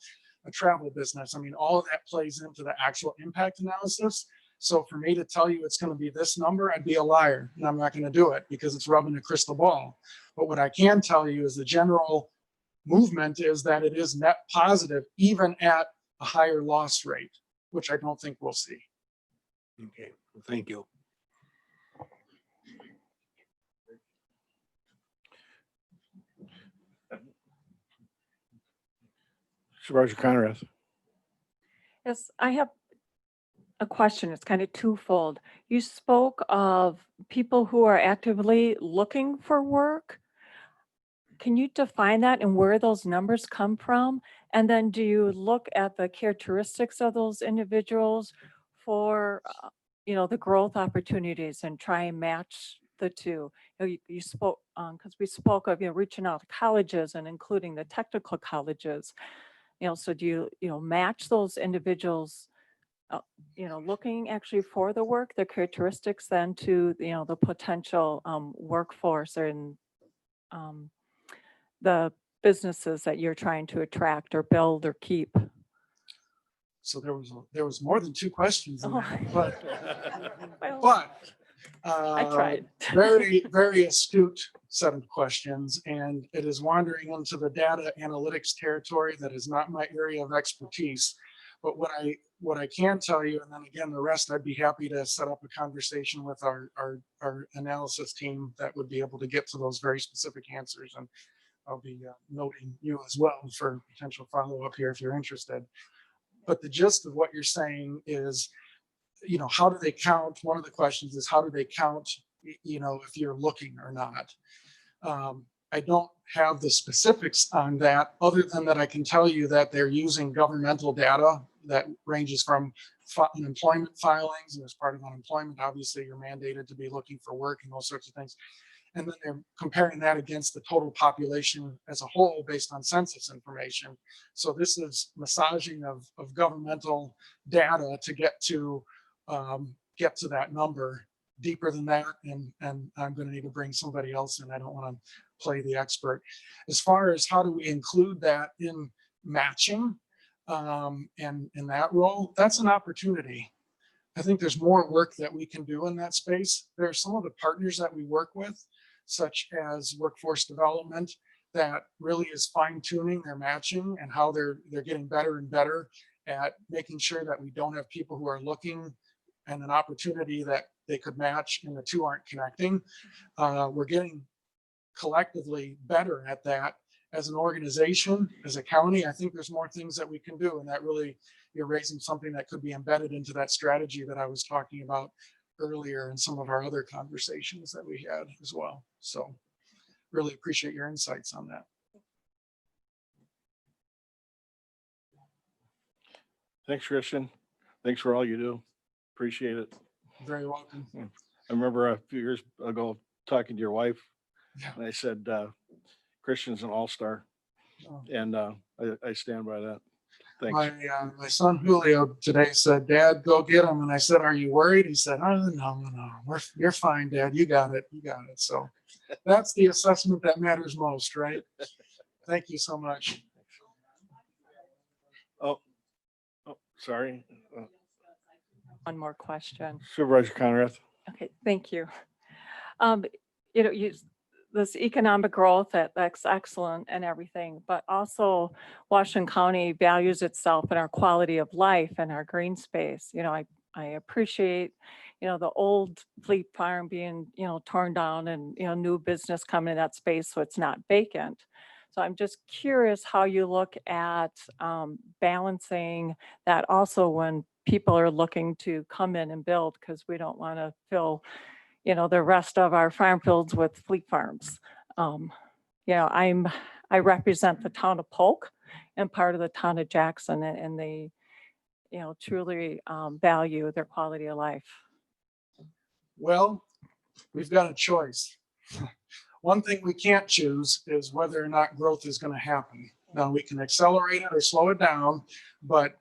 travel business? I mean, all of that plays into the actual impact analysis. So for me to tell you it's going to be this number, I'd be a liar, and I'm not going to do it because it's rubbing a crystal ball. But what I can tell you is the general movement is that it is net positive, even at a higher loss rate, which I don't think we'll see. Okay, thank you. Supervisor Conrad. Yes, I have a question. It's kind of twofold. You spoke of people who are actively looking for work. Can you define that and where those numbers come from? And then do you look at the characteristics of those individuals for, the growth opportunities and try and match the two? You spoke, because we spoke of, reaching out to colleges and including the technical colleges. So do you match those individuals, looking actually for the work, their characteristics then to, the potential workforce and the businesses that you're trying to attract or build or keep? So there was more than two questions in Oh. that, but Well, I uh, tried. very, very astute set of questions, and it is wandering into the data analytics territory that is not my area of expertise. But what I can tell you, and then again, the rest, I'd be happy to set up a conversation with our analysis team that would be able to get to those very specific answers. And I'll be noting you as well for potential follow-up here if you're interested. But the gist of what you're saying is, how do they count? One of the questions is, how do they count, if you're looking or not? I don't have the specifics on that, other than that I can tell you that they're using governmental data that ranges from unemployment filings, and as part of unemployment, obviously you're mandated to be looking for work and those sorts of things. And then they're comparing that against the total population as a whole based on census information. So this is massaging of governmental data to get to that number. Deeper than that, and I'm going to need to bring somebody else in. I don't want to play the expert. As far as how do we include that in matching and in that role, that's an opportunity. I think there's more work that we can do in that space. There are some of the partners that we work with, such as workforce development, that really is fine-tuning their matching and how they're getting better and better at making sure that we don't have people who are looking and an opportunity that they could match and the two aren't connecting. We're getting collectively better at that as an organization, as a county. I think there's more things that we can do, and that really, you're raising something that could be embedded into that strategy that I was talking about earlier in some of our other conversations that we had as well. So really appreciate your insights on that. Thanks, Christian. Thanks for all you do. Appreciate it. Very welcome. I remember a few years ago talking to your wife, Yeah. and I said, Christian's an all-star, Oh. and I stand by that. Thanks. My son Julio today said, "Dad, go get him." And I said, "Are you worried?" He said, "Oh, no, you're fine, Dad. You got it. You got it." So that's the assessment that matters most, right? Thank you so much. Oh, sorry. One more question. Supervisor Conrath. Okay, thank you. You know, this economic growth, that's excellent and everything, but also Washington County values itself in our quality of life and our green space. You know, I appreciate, you know, the old Fleet Farm being, you know, torn down and, you know, new business coming in that space so it's not vacant. So I'm just curious how you look at balancing that also when people are looking to come in and build, because we don't want to fill, you know, the rest of our farm fields with Fleet Farms. You know, I represent the town of Polk and part of the town of Jackson, and they, you know, truly value their quality of life. Well, we've got a choice. One thing we can't choose is whether or not growth is going to happen. Now, we can accelerate it or slow it down, but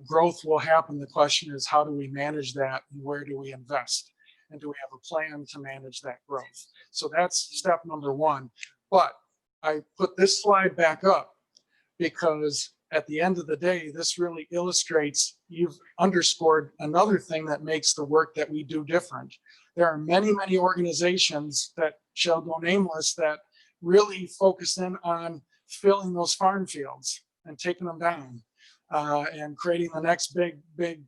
growth will happen. The question is, how do we manage that and where do we invest? And do we have a plan to manage that growth? So that's step number one. But I put this slide back up because at the end of the day, this really illustrates, you've underscored another thing that makes the work that we do different. There are many, many organizations that shall go nameless that really focus in on filling those farm fields and taking them down and creating the next big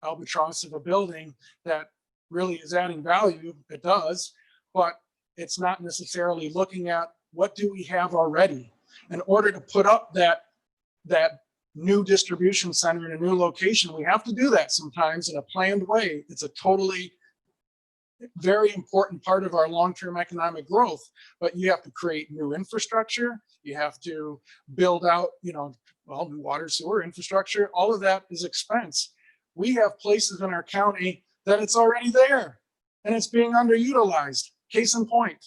albatross of a building that really is adding value. It does, but it's not necessarily looking at what do we have already in order to put up that new distribution center in a new location. We have to do that sometimes in a planned way. It's a totally very important part of our long-term economic growth, but you have to create new infrastructure. You have to build out, you know, well, new water, sewer infrastructure. All of that is expense. We have places in our county that it's already there and it's being underutilized. Case in point,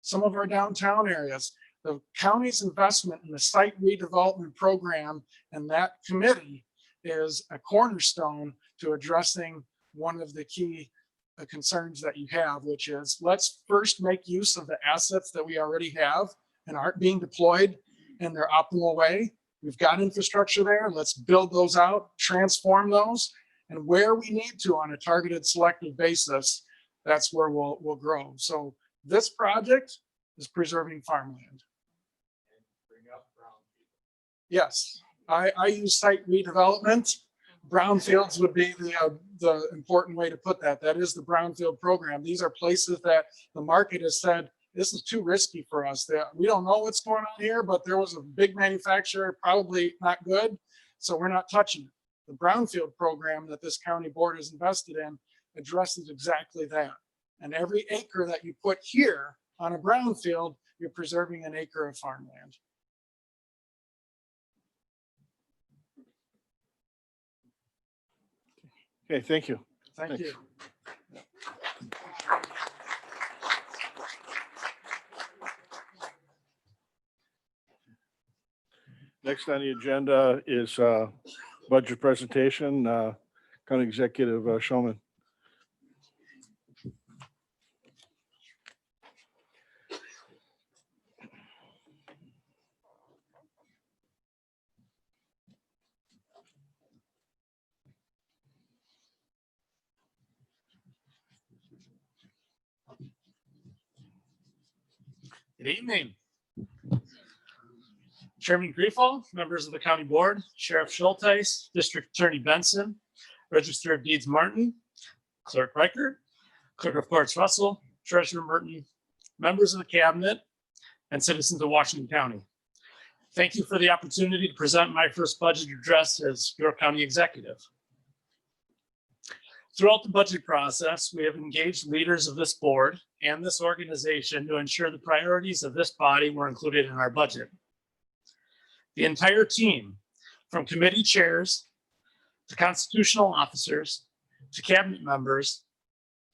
some of our downtown areas, the county's investment in the site redevelopment program and that committee is a cornerstone to addressing one of the key concerns that you have, which is let's first make use of the assets that we already have and aren't being deployed in their optimal way. We've got infrastructure there. Let's build those out, transform those, and where we need to on a targeted selective basis, that's where we'll grow. So this project is preserving farmland. Yes, I use site redevelopment. Brownfields would be the important way to put that. That is the brownfield program. These are places that the market has said, this is too risky for us. We don't know what's going on here, but there was a big manufacturer, probably not good, so we're not touching it. The brownfield program that this county board is invested in addresses exactly that. And every acre that you put here on a brownfield, you're preserving an acre of farmland. Okay, thank you. Thank you. Next on the agenda is budget presentation. County Executive Shulman. Good evening. Chairman Griefel, members of the county board, Sheriff Schulteis, District Attorney Benson, Register of Deeds Martin, Clerk Reichert, Clerk of Courts Russell, Treasurer Merton, members of the cabinet, and citizens of Washington County. Thank you for the opportunity to present my first budget address as York County Executive. Throughout the budget process, we have engaged leaders of this board and this organization to ensure the priorities of this body were included in our budget. The entire team, from committee chairs to constitutional officers to cabinet members,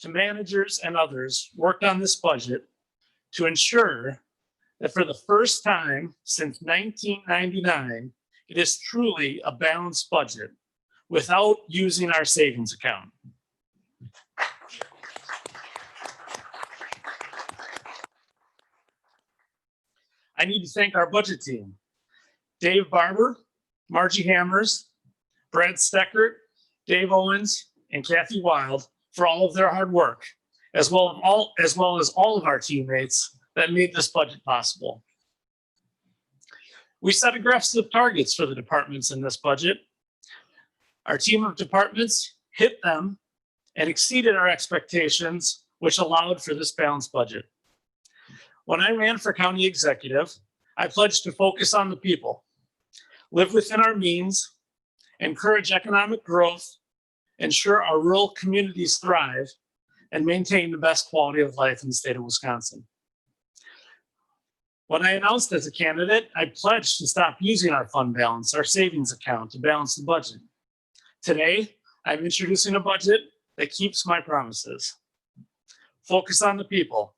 to managers and others worked on this budget to ensure that for the first time since 1999, it is truly a balanced budget without using our savings account. I need to thank our budget team, Dave Barber, Margie Hammers, Brad Steckert, Dave Owens, and Kathy Wild for all of their hard work, as well as all of our teammates that made this budget possible. We set aggressive targets for the departments in this budget. Our team of departments hit them and exceeded our expectations, which allowed for this balanced budget. When I ran for county executive, I pledged to focus on the people, live within our means, encourage economic growth, ensure our rural communities thrive, and maintain the best quality of life in the state of Wisconsin. When I announced as a candidate, I pledged to stop using our fund balance, our savings account, to balance the budget. Today, I'm introducing a budget that keeps my promises. Focus on the people.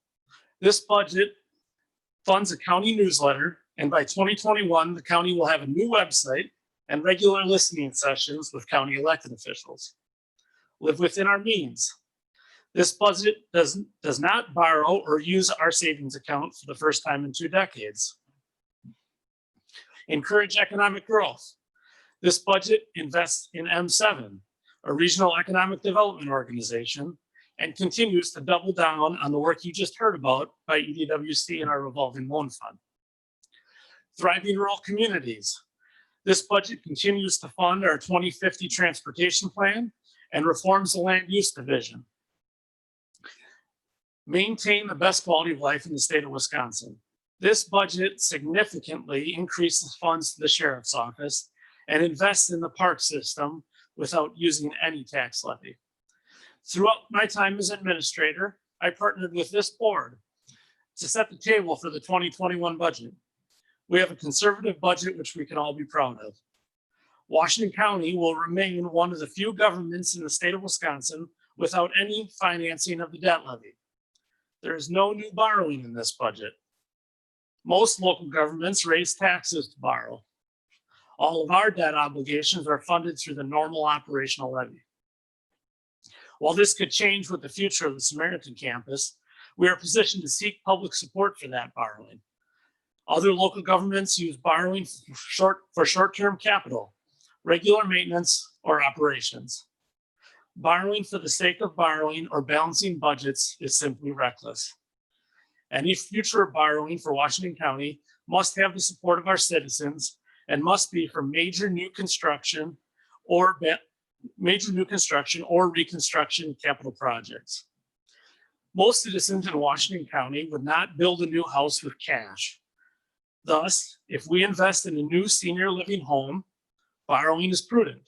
This budget funds a county newsletter, and by 2021, the county will have a new website and regular listening sessions with county elected officials. Live within our means. This budget does not borrow or use our savings account for the first time in 2 decades. Encourage economic growth. This budget invests in M7, a regional economic development organization, and continues to double down on the work you just heard about by EDWC and our revolving loan fund. Thriving rural communities. This budget continues to fund our 2050 transportation plan and reforms the land use division. Maintain the best quality of life in the state of Wisconsin. This budget significantly increases funds to the sheriff's office and invests in the park system without using any tax levy. Throughout my time as administrator, I partnered with this board to set the table for the 2021 budget. We have a conservative budget which we can all be proud of. Washington County will remain one of the few governments in the state of Wisconsin without any financing of the debt levy. There is no new borrowing in this budget. Most local governments raise taxes to borrow. All of our debt obligations are funded through the normal operational levy. While this could change with the future of the Samaritan campus, we are positioned to seek public support for that borrowing. Other local governments use borrowing for short-term capital, regular maintenance, or operations. Borrowing for the sake of borrowing or balancing budgets is simply reckless. Any future borrowing for Washington County must have the support of our citizens and must be for major new construction or reconstruction capital projects. Most citizens in Washington County would not build a new house with cash. Thus, if we invest in a new senior living home, borrowing is prudent.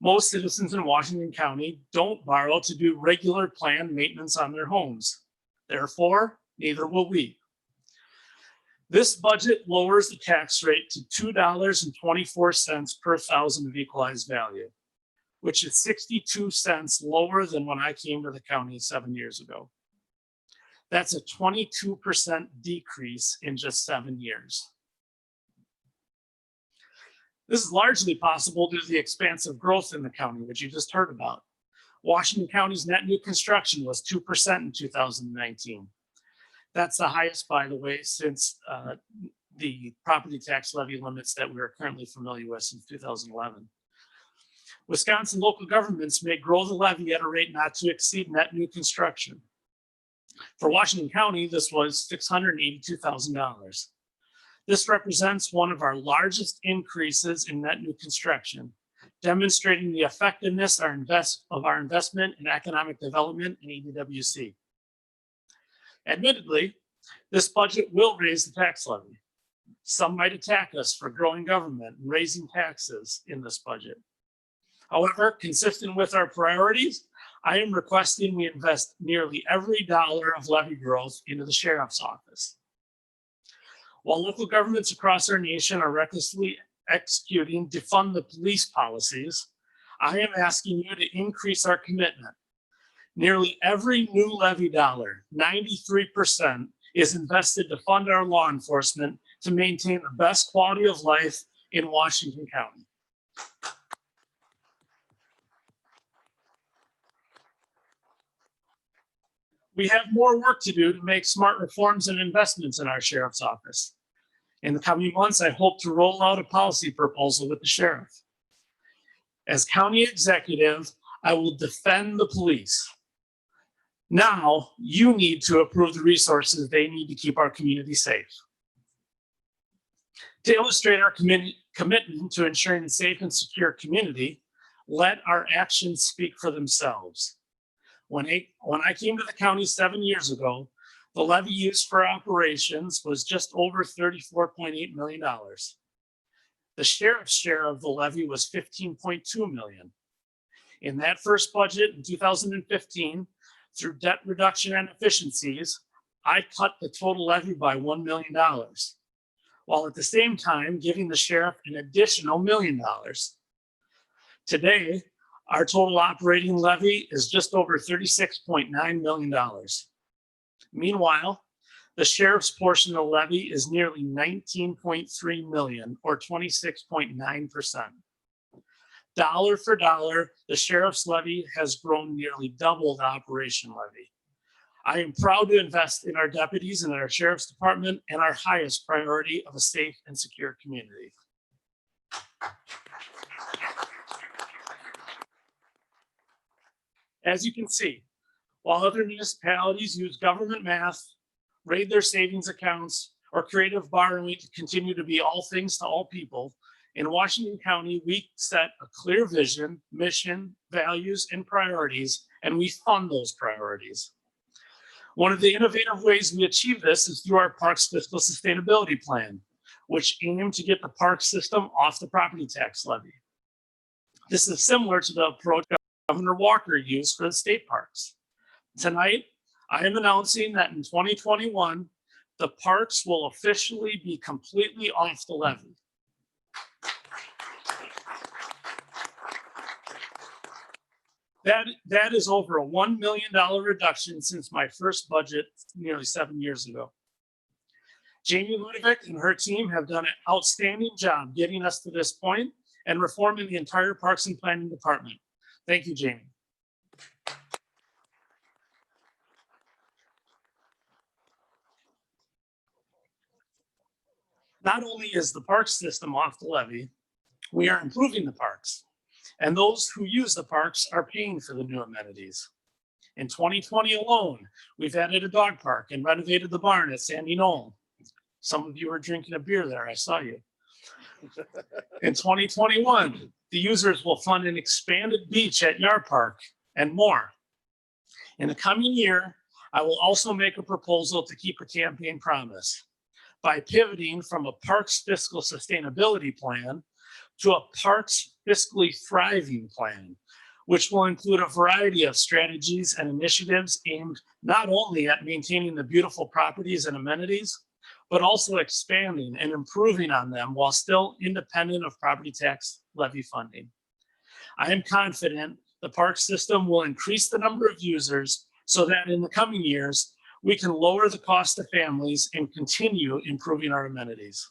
Most citizens in Washington County don't borrow to do regular planned maintenance on their homes. Therefore, neither will we. This budget lowers the tax rate to $2.24 per thousand of equalized value, which is 62 cents lower than when I came to the county 7 years ago. That's a 22% decrease in just 7 years. This is largely possible due to the expansive growth in the county, which you just heard about. Washington County's net new construction was 2% in 2019. That's the highest, by the way, since the property tax levy limits that we are currently familiar with since 2011. Wisconsin local governments may grow the levy at a rate not to exceed net new construction. For Washington County, this was $682,000. This represents one of our largest increases in net new construction, demonstrating the effectiveness of our investment in economic development in EDWC. Admittedly, this budget will raise the tax levy. Some might attack us for growing government and raising taxes in this budget. However, consistent with our priorities, I am requesting we invest nearly every dollar of levy growth into the sheriff's office. While local governments across our nation are recklessly executing defund the police policies, I am asking you to increase our commitment. Nearly every new levy dollar, 93%, is invested to fund our law enforcement to maintain the best quality of life in Washington County. We have more work to do to make smart reforms and investments in our sheriff's office. In the coming months, I hope to roll out a policy proposal with the sheriff. As county executive, I will defend the police. Now, you need to approve the resources they need to keep our community safe. To illustrate our commitment to ensuring a safe and secure community, let our actions speak for themselves. When I came to the county 7 years ago, the levy used for operations was just over $34.8 million. The sheriff's share of the levy was $15.2 million. In that first budget in 2015, through debt reduction and efficiencies, I cut the total levy by $1 million, while at the same time giving the sheriff an additional $1 million. Today, our total operating levy is just over $36.9 million. Meanwhile, the sheriff's portion of the levy is nearly $19.3 million, or 26.9%. Dollar for dollar, the sheriff's levy has grown nearly double the operation levy. I am proud to invest in our deputies and our sheriff's department and our highest priority of a safe and secure community. As you can see, while other municipalities use government math, raid their savings accounts, or creative borrowing to continue to be all things to all people, in Washington County, we set a clear vision, mission, values, and priorities, and we fund those priorities. One of the innovative ways we achieve this is through our Parks Fiscal Sustainability Plan, which aims to get the park system off the property tax levy. This is similar to the approach Governor Walker used for the state parks. Tonight, I am announcing that in 2021, the parks will officially be completely off the levy. That is over a $1 million reduction since my first budget nearly 7 years ago. Jamie Ludovic and her team have done an outstanding job getting us to this point and reforming the entire Parks and Planning Department. Thank you, Jamie. Not only is the park system off the levy, we are improving the parks, and those who use the parks are paying for the new amenities. In 2020 alone, we've added a dog park and renovated the barn at Sandy Knoll. Some of you are drinking a beer there, I saw you. In 2021, the users will fund an expanded beach at Yar Park and more. In the coming year, I will also make a proposal to keep a campaign promise by pivoting from a Parks Fiscal Sustainability Plan to a Parks Fiscally Thriving Plan, which will include a variety of strategies and initiatives aimed not only at maintaining the beautiful properties and amenities, but also expanding and improving on them while still independent of property tax levy funding. I am confident the park system will increase the number of users so that in the coming years, we can lower the cost to families and continue improving our amenities.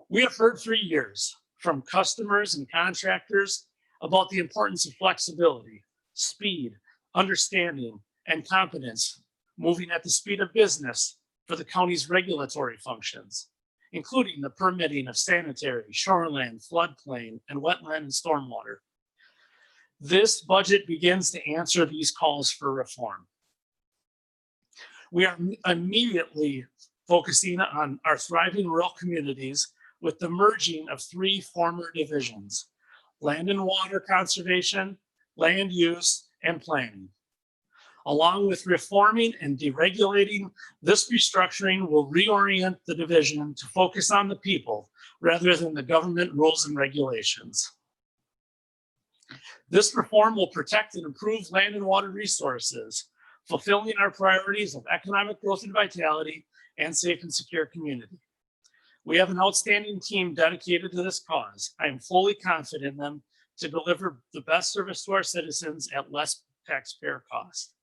We have heard for years from customers and contractors about the importance of flexibility, speed, understanding, and competence, moving at the speed of business for the county's regulatory functions, including the permitting of sanitary, shoreland, floodplain, and wetland and stormwater. This budget begins to answer these calls for reform. We are immediately focusing on our thriving rural communities with the merging of 3 former divisions: land and water conservation, land use, and planning. Along with reforming and deregulating, this restructuring will reorient the division to focus on the people rather than the government rules and regulations. This reform will protect and improve land and water resources, fulfilling our priorities of economic growth and vitality and safe and secure community. We have an outstanding team dedicated to this cause. I am fully confident in them to deliver the best service to our citizens at less taxpayer cost.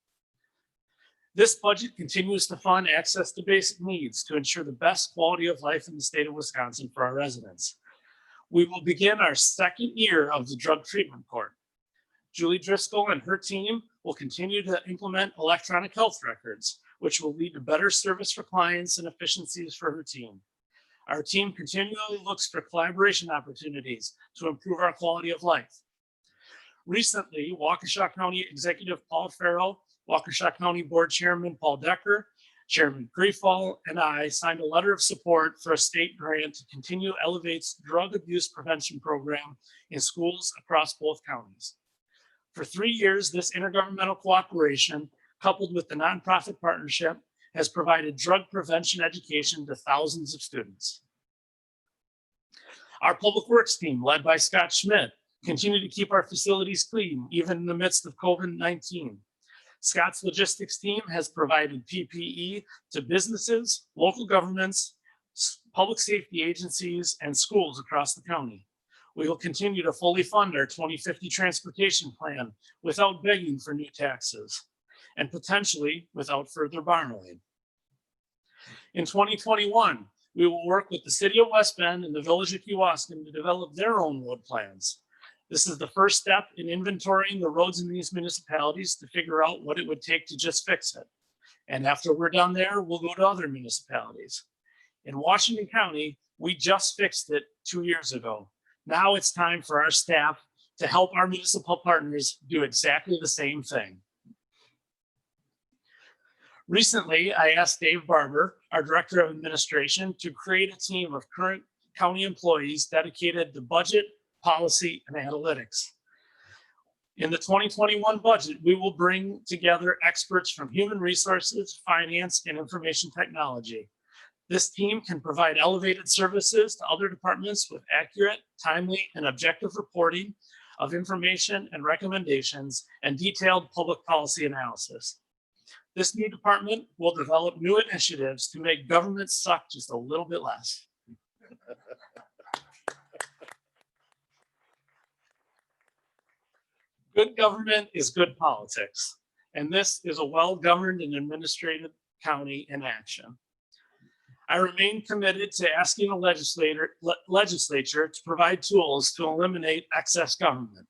This budget continues to fund access to basic needs to ensure the best quality of life in the state of Wisconsin for our residents. We will begin our second year of the drug treatment court. Julie Driscoll and her team will continue to implement electronic health records, which will lead to better service for clients and efficiencies for her team. Our team continually looks for collaboration opportunities to improve our quality of life. Recently, Waukesha County Executive Paul Farrell, Waukesha County Board Chairman Paul Decker, Chairman Griefall, and I signed a letter of support for a state grant to continue Elevate's drug abuse prevention program in schools across both counties. For 3 years, this intergovernmental cooperation, coupled with the nonprofit partnership, has provided drug prevention education to thousands of students. Our public works team, led by Scott Schmidt, continue to keep our facilities clean, even in the midst of COVID-19. Scott's logistics team has provided PPE to businesses, local governments, public safety agencies, and schools across the county. We will continue to fully fund our 2050 transportation plan without begging for new taxes and potentially without further borrowing. In 2021, we will work with the city of West Bend and the village of Kewaskum to develop their own road plans. This is the first step in inventorying the roads in these municipalities to figure out what it would take to just fix it. And after we're done there, we'll go to other municipalities. In Washington County, we just fixed it 2 years ago. Now it's time for our staff to help our municipal partners do exactly the same thing. Recently, I asked Dave Barber, our Director of Administration, to create a team of current county employees dedicated to budget, policy, and analytics. In the 2021 budget, we will bring together experts from human resources, finance, and information technology. This team can provide elevated services to other departments with accurate, timely, and objective reporting of information and recommendations and detailed public policy analysis. This new department will develop new initiatives to make government suck just a little bit less. Good government is good politics, and this is a well-governed and administrated county in action. I remain committed to asking the legislature to provide tools to eliminate excess government,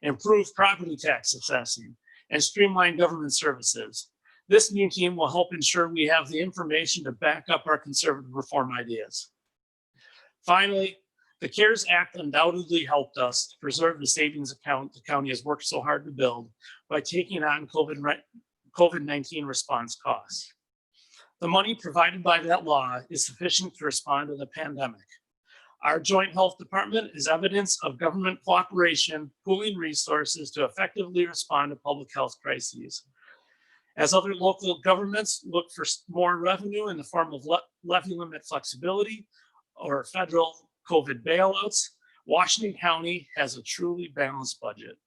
improve property tax assessing, and streamline government services. This new team will help ensure we have the information to back up our conservative reform ideas. Finally, the CARES Act undoubtedly helped us to preserve the savings account the county has worked so hard to build by taking on COVID-19 response costs. The money provided by that law is sufficient to respond to the pandemic. Our joint health department is evidence of government cooperation, pooling resources to effectively respond to public health crises. As other local governments look for more revenue in the form of levy limit flexibility or federal COVID bailouts, Washington County has a truly balanced budget.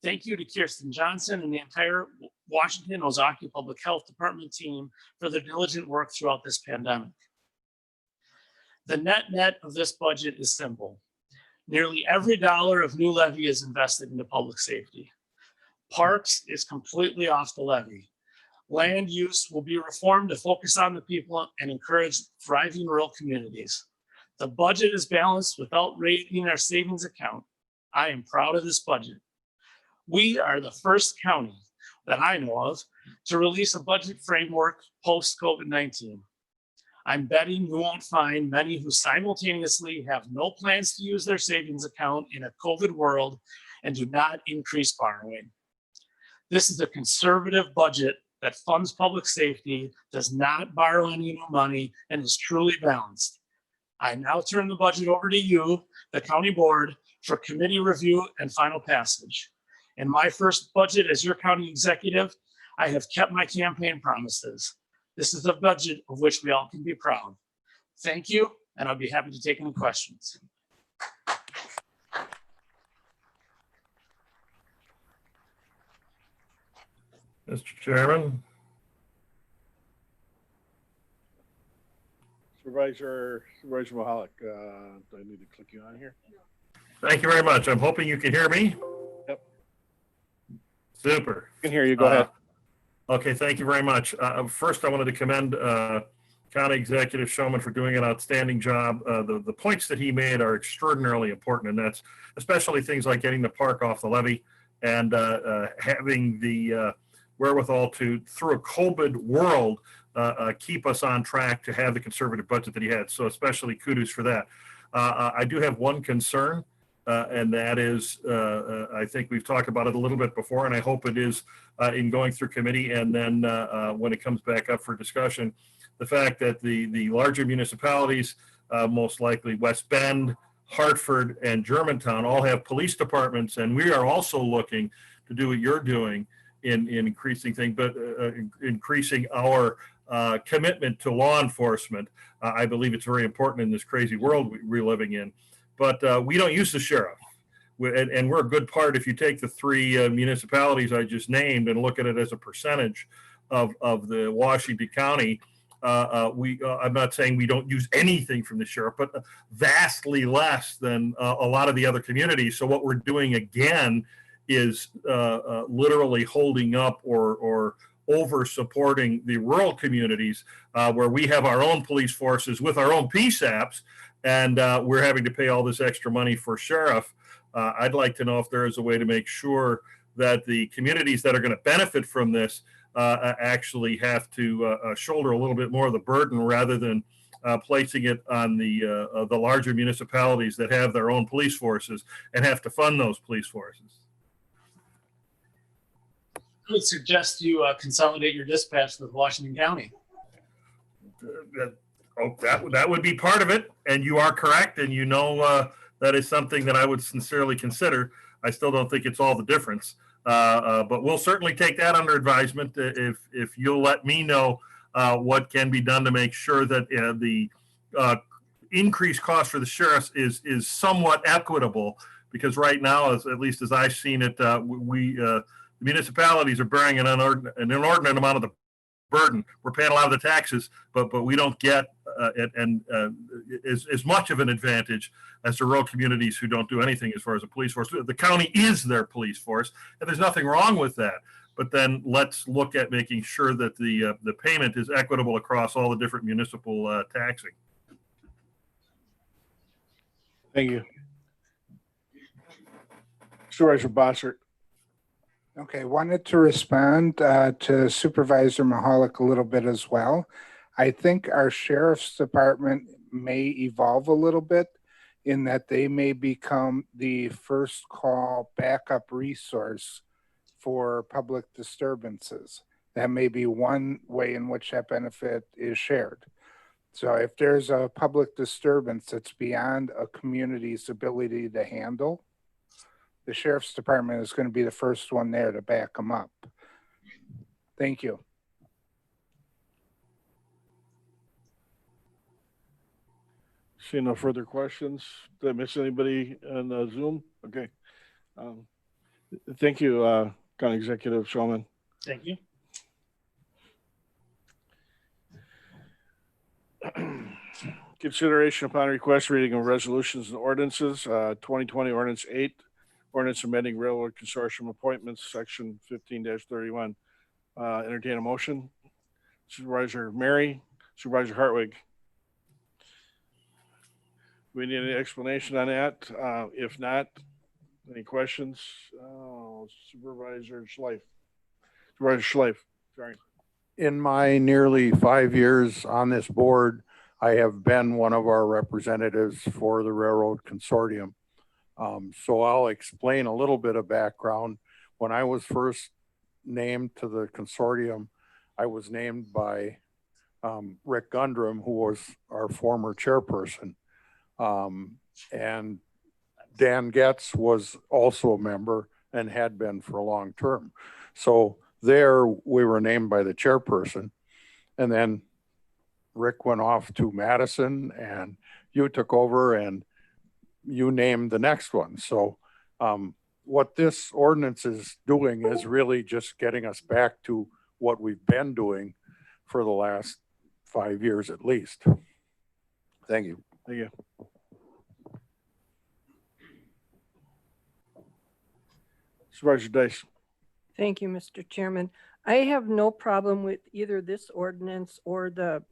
Thank you to Kirsten Johnson and the entire Washington Ozaukee Public Health Department team for their diligent work throughout this pandemic. The net of this budget is simple. Nearly every dollar of new levy is invested into public safety. Parks is completely off the levy. Land use will be reformed to focus on the people and encourage thriving rural communities. The budget is balanced without raiding our savings account. I am proud of this budget. We are the first county that I know of to release a budget framework post-COVID-19. I'm betting you won't find many who simultaneously have no plans to use their savings account in a COVID world and do not increase borrowing. This is a conservative budget that funds public safety, does not borrow any new money, and is truly balanced. I now turn the budget over to you, the county board, for committee review and final passage. In my first budget as your county executive, I have kept my campaign promises. This is a budget of which we all can be proud. Thank you, and I'll be happy to take any questions. Mr. Chairman, Supervisor Mahalik, do I need to click you on here? Thank you very much. I'm hoping you can hear me. Yep. Super. I can hear you. Go ahead. Okay, thank you very much. First, I wanted to commend County Executive Showman for doing an outstanding job. The points that he made are extraordinarily important, and that's especially things like getting the park off the levee and having the wherewithal to, through a COVID world, keep us on track to have the conservative budget that he had. So especially kudos for that. I do have one concern, and that is, I think we've talked about it a little bit before, and I hope it is in going through committee and then when it comes back up for discussion, the fact that the larger municipalities, most likely West Bend, Hartford, and Germantown, all have police departments, and we are also looking to do what you're doing in increasing things, but increasing our commitment to law enforcement. I believe it's very important in this crazy world we're living in. But we don't use the sheriff. And we're a good part, if you take the three municipalities I just named and look at it as a percentage of the Washington County, I'm not saying we don't use anything from the sheriff, but vastly less than a lot of the other communities. So what we're doing again is literally holding up or over supporting the rural communities where we have our own police forces with our own PSAPs, and we're having to pay all this extra money for sheriff. I'd like to know if there is a way to make sure that the communities that are going to benefit from this actually have to shoulder a little bit more of the burden rather than placing it on the larger municipalities that have their own police forces and have to fund those police forces. I would suggest you consolidate your dispatch with Washington County. That would be part of it, and you are correct, and you know that is something that I would sincerely consider. I still don't think it's all the difference, but we'll certainly take that under advisement if you'll let me know what can be done to make sure that the increased cost for the sheriffs is somewhat equitable, because right now, at least as I've seen it, the municipalities are bearing an inordinate amount of the burden. We're paying a lot of the taxes, but we don't get as much of an advantage as the rural communities who don't do anything as far as a police force. The county is their police force, and there's nothing wrong with that. But then let's look at making sure that the payment is equitable across all the different municipal taxing. Thank you. Supervisor Bossert. Okay, wanted to respond to Supervisor Mahalik a little bit as well. I think our sheriff's department may evolve a little bit in that they may become the first call backup resource for public disturbances. That may be one way in which that benefit is shared. So if there's a public disturbance that's beyond a community's ability to handle, the sheriff's department is going to be the first one there to back them up. Thank you. See no further questions. Did I miss anybody on Zoom? Okay. Thank you, County Executive Shulman. Thank you. Consideration upon request reading of resolutions and ordinances, 2020 Ordinance 8, Ordinance amending Railroad Consortium appointments, Section 15-31. Entertain a motion. Supervisor Mary, Supervisor Hartwig. We need any explanation on that? If not, any questions? Supervisor Schleif. Supervisor Schleif, sorry. In my nearly 5 years on this board, I have been one of our representatives for the Railroad Consortium. So I'll explain a little bit of background. When I was first named to the consortium, I was named by Rick Gundrum, who was our former chairperson. And Dan Getz was also a member and had been for a long term. So there we were named by the chairperson. And then Rick went off to Madison and you took over and you named the next one. So what this ordinance is doing is really just getting us back to what we've been doing for the last 5 years at least. Thank you. Thank you. Supervisor Dice. Thank you, Mr. Chairman. I have no problem with either this ordinance or the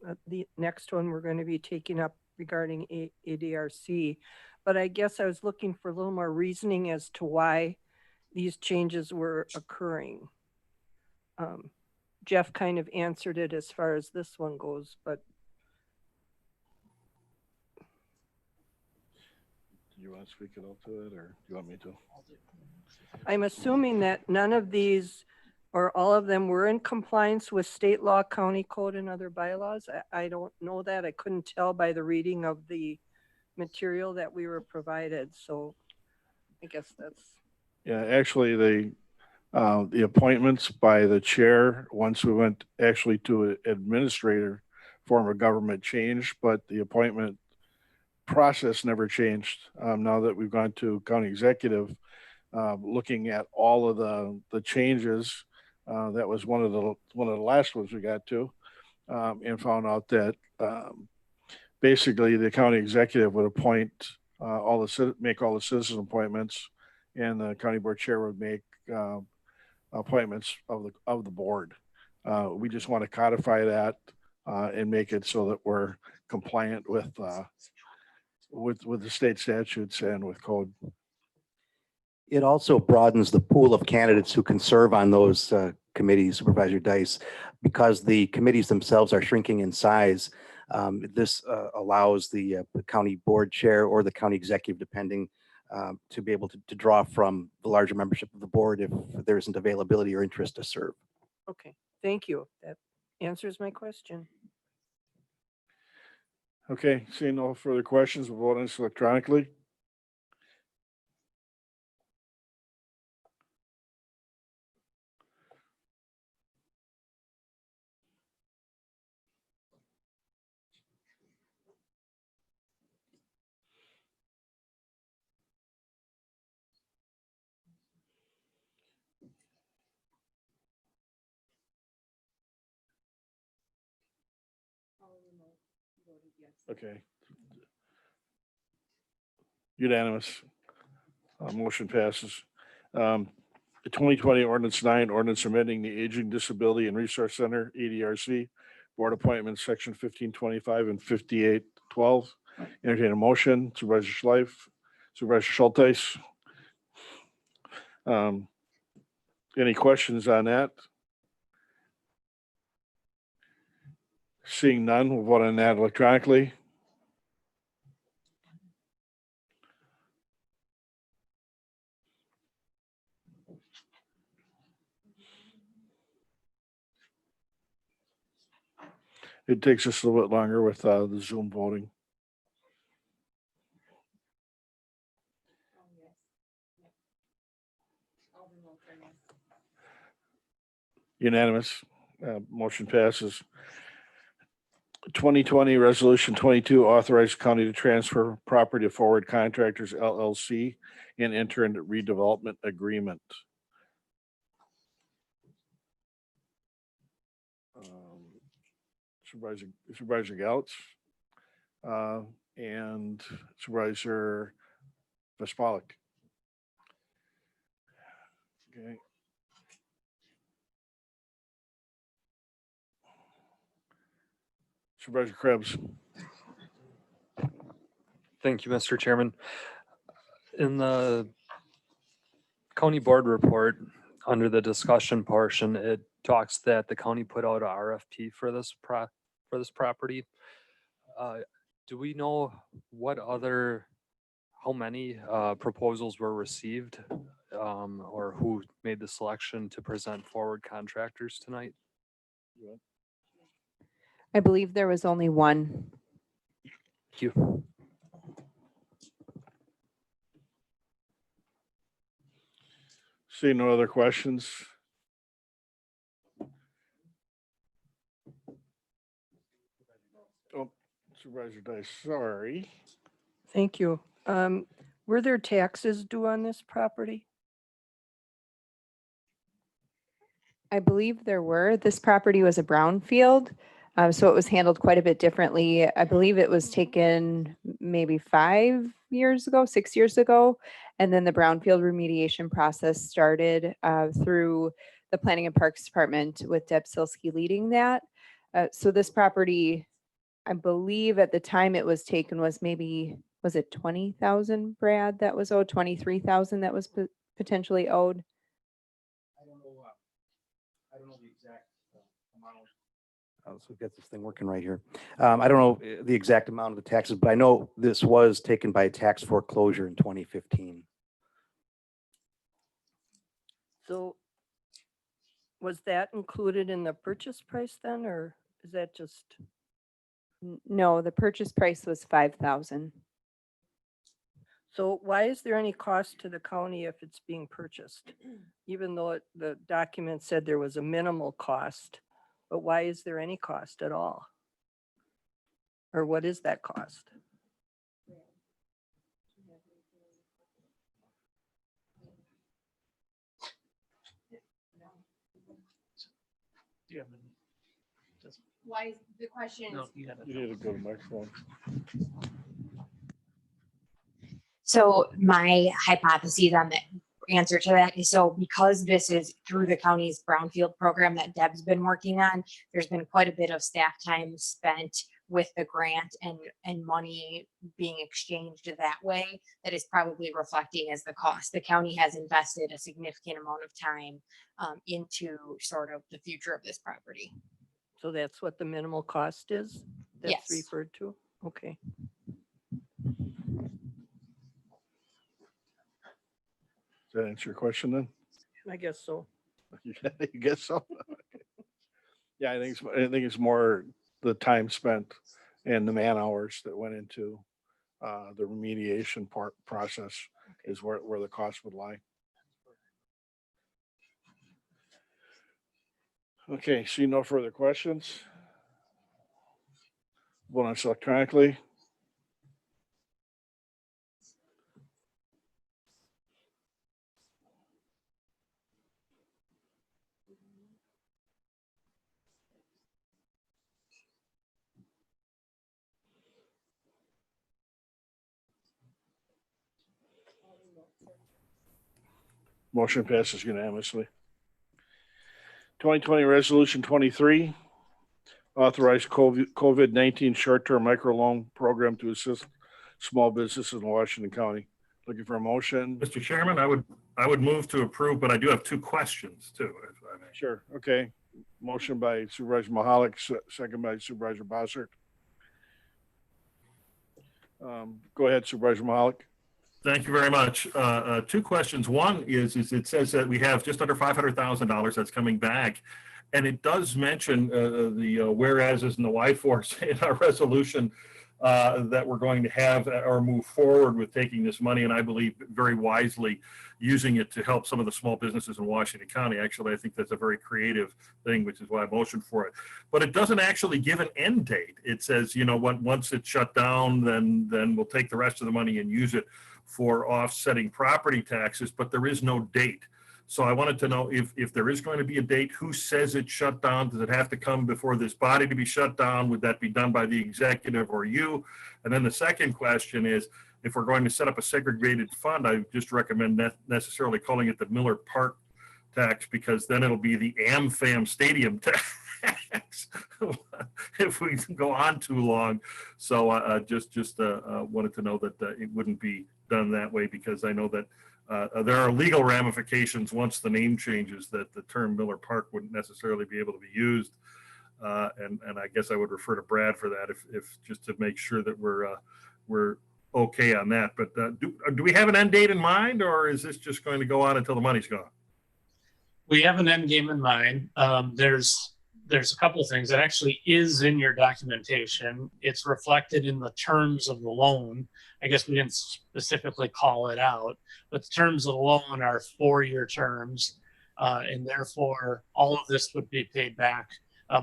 next one we're going to be taking up regarding ADRC. But I guess I was looking for a little more reasoning as to why these changes were occurring. Jeff kind of answered it as far as this one goes, but Do you want to speak it out to it, or do you want me to? I'm assuming that none of these or all of them were in compliance with state law, county code, and other bylaws. I don't know that. I couldn't tell by the reading of the material that we were provided. So I guess that's, Yeah, actually, the appointments by the chair, once we went actually to an administrator form of government changed, but the appointment process never changed. Now that we've gone to county executive, looking at all of the changes, that was one of the last ones we got to, and found out that basically the county executive would appoint make all the citizen appointments, and the county board chair would make appointments of the board. We just want to codify that and make it so that we're compliant with the state statutes and with code. It also broadens the pool of candidates who can serve on those committees, Supervisor Dice, because the committees themselves are shrinking in size. This allows the county board chair or the county executive, depending, to be able to draw from the larger membership of the board if there isn't availability or interest to serve. okay. Thank you. That answers my question. Okay, seeing no further questions, we'll vote on this electronically. Okay. Unanimous. Motion passes. The 2020 ordinance 9, ordinance amending the Aging, Disability and Resource Center, ADRC, board appointments, section 1525 and 5812. Entertain a motion. Supervisor Schleif, Supervisor Schulteis. Any questions on that? Seeing none, we'll vote on that electronically. It takes us a little bit longer with the Zoom voting. Unanimous. Motion passes. 2020 Resolution 22 authorized county to transfer property to Forward Contractors LLC and enter into redevelopment agreement. Supervisor Gauts and Supervisor Vespalic. Okay. Supervisor Krebs. Thank you, Mr. Chairman. In the county board report, under the discussion portion, it talks that the county put out a RFP for this property. Do we know how many proposals were received, or who made the selection to present Forward Contractors tonight? I believe there was only one. Thank you. See no other questions? Oh, Supervisor Dice, sorry. Thank you. Were there taxes due on this property? I believe there were. This property was a brownfield. So it was handled quite a bit differently. I believe it was taken maybe 5 years ago, 6 years ago. And then the brownfield remediation process started through the Planning and Parks Department with Deb Silsky leading that. So this property, I believe at the time it was taken was maybe, was it 20,000, Brad, that was owed, 23,000 that was potentially owed? I don't know the exact amount. Oh, so we've got this thing working right here. I don't know the exact amount of the taxes, but I know this was taken by tax foreclosure in 2015. So was that included in the purchase price then, or is that just, No, the purchase price was 5,000. so why is there any cost to the county if it's being purchased? Even though the document said there was a minimal cost, but why is there any cost at all? Or what is that cost? Do you have any- just- Why is the question? No, you gotta- You need to go to the microphone. So my hypothesis on the answer to that is, so because this is through the county's brownfield program that Deb's been working on, there's been quite a bit of staff time spent with the grant and money being exchanged that way that is probably reflecting as the cost. The county has invested a significant amount of time into sort of the future of this property. So that's what the minimal cost is? That's Yes. referred to? Okay. Does that answer your question then? I guess so. You guess so? Yeah, I think it's more the time spent and the man hours that went into the remediation process is where the cost would lie. Okay, see no further questions. Vote on this electronically. Motion passes unanimously. 2020 Resolution 23, authorize COVID-19 short-term microloan program to assist small businesses in Washington County. Looking for a motion? Mr. Chairman, I would move to approve, but I do have two questions too, if I may. Sure, okay. Motion by Supervisor Mahalik, second by Supervisor Bossert. Go ahead, Supervisor Mahalik. Thank you very much. Two questions. One is it says that we have just under $500,000 that's coming back. And it does mention the whereases and the why fors in our resolution that we're going to have or move forward with taking this money. And I believe very wisely using it to help some of the small businesses in Washington County. Actually, I think that's a very creative thing, which is why I motioned for it. But it doesn't actually give an end date. It says, you know, once it's shut down, then we'll take the rest of the money and use it for offsetting property taxes, but there is no date. So I wanted to know if there is going to be a date, who says it's shut down? Does it have to come before this body to be shut down? Would that be done by the executive or you? And then the second question is, if we're going to set up a segregated fund, I just recommend not necessarily calling it the Miller Park tax, because then it'll be the AmFam Stadium tax if we go on too long. So just wanted to know that it wouldn't be done that way, because I know that there are legal ramifications once the name changes, that the term Miller Park wouldn't necessarily be able to be used. And I guess I would refer to Brad for that, if just to make sure that we're okay on that. But do we have an end date in mind, or is this just going to go on until the money's gone? We have an end game in mind. There's a couple things that actually is in your documentation. It's reflected in the terms of the loan. I guess we didn't specifically call it out, but the terms of the loan are 4-year terms. And therefore all of this would be paid back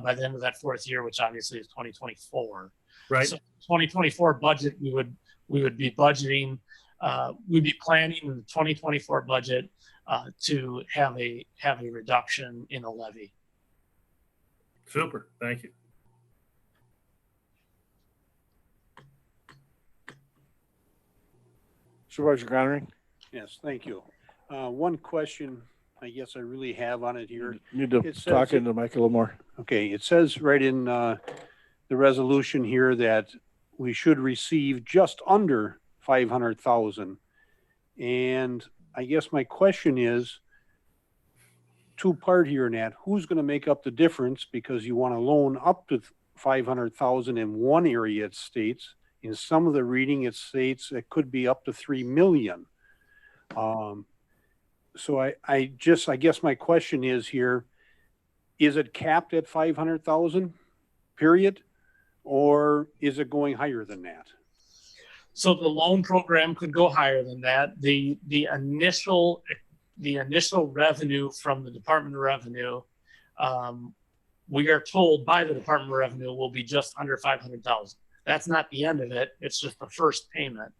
by the end of that 4th year, which obviously is 2024. Right. So 2024 budget, we would be budgeting, we'd be planning in the 2024 budget to have a reduction in a levy. Super, thank you. Supervisor Connery? Yes, thank you. One question I guess I really have on it here. Need to It says talk it- into the mic a little more. Okay, it says right in the resolution here that we should receive just under 500,000. And I guess my question is two-part here in that, who's going to make up the difference? Because you want to loan up to 500,000 in one area, it states. In some of the reading, it states it could be up to 3 million. So I guess my question is here, is it capped at 500,000 period? Or is it going higher than that? So the loan program could go higher than that. The initial revenue from the Department of Revenue, we are told by the Department of Revenue will be just under 500,000. That's not the end of it. It's just the first payment.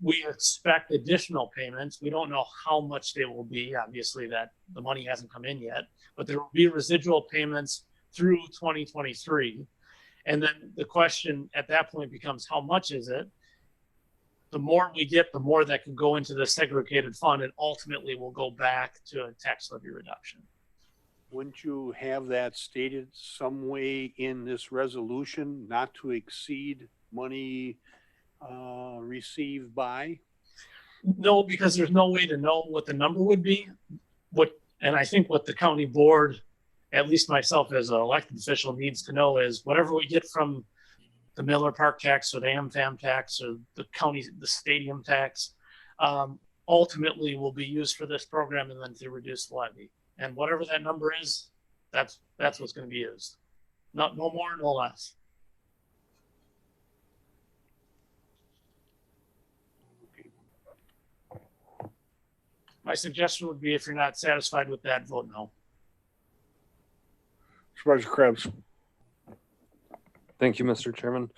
We expect additional payments. We don't know how much they will be. Obviously, that the money hasn't come in yet, but there will be residual payments through 2023. And then the question at that point becomes, how much is it? The more we get, the more that can go into the segregated fund and ultimately will go back to a tax levy reduction. Wouldn't you have that stated some way in this resolution, not to exceed money received by? No, because there's no way to know what the number would be. And I think what the county board, at least myself as an elected official, needs to know is whatever we get from the Miller Park tax or the AmFam tax or the stadium tax, ultimately will be used for this program and then to reduce the levy. And whatever that number is, that's what's going to be used. No more, no less. My suggestion would be if you're not satisfied with that, vote no. Supervisor Krebs? Thank you, Mr. Chairman.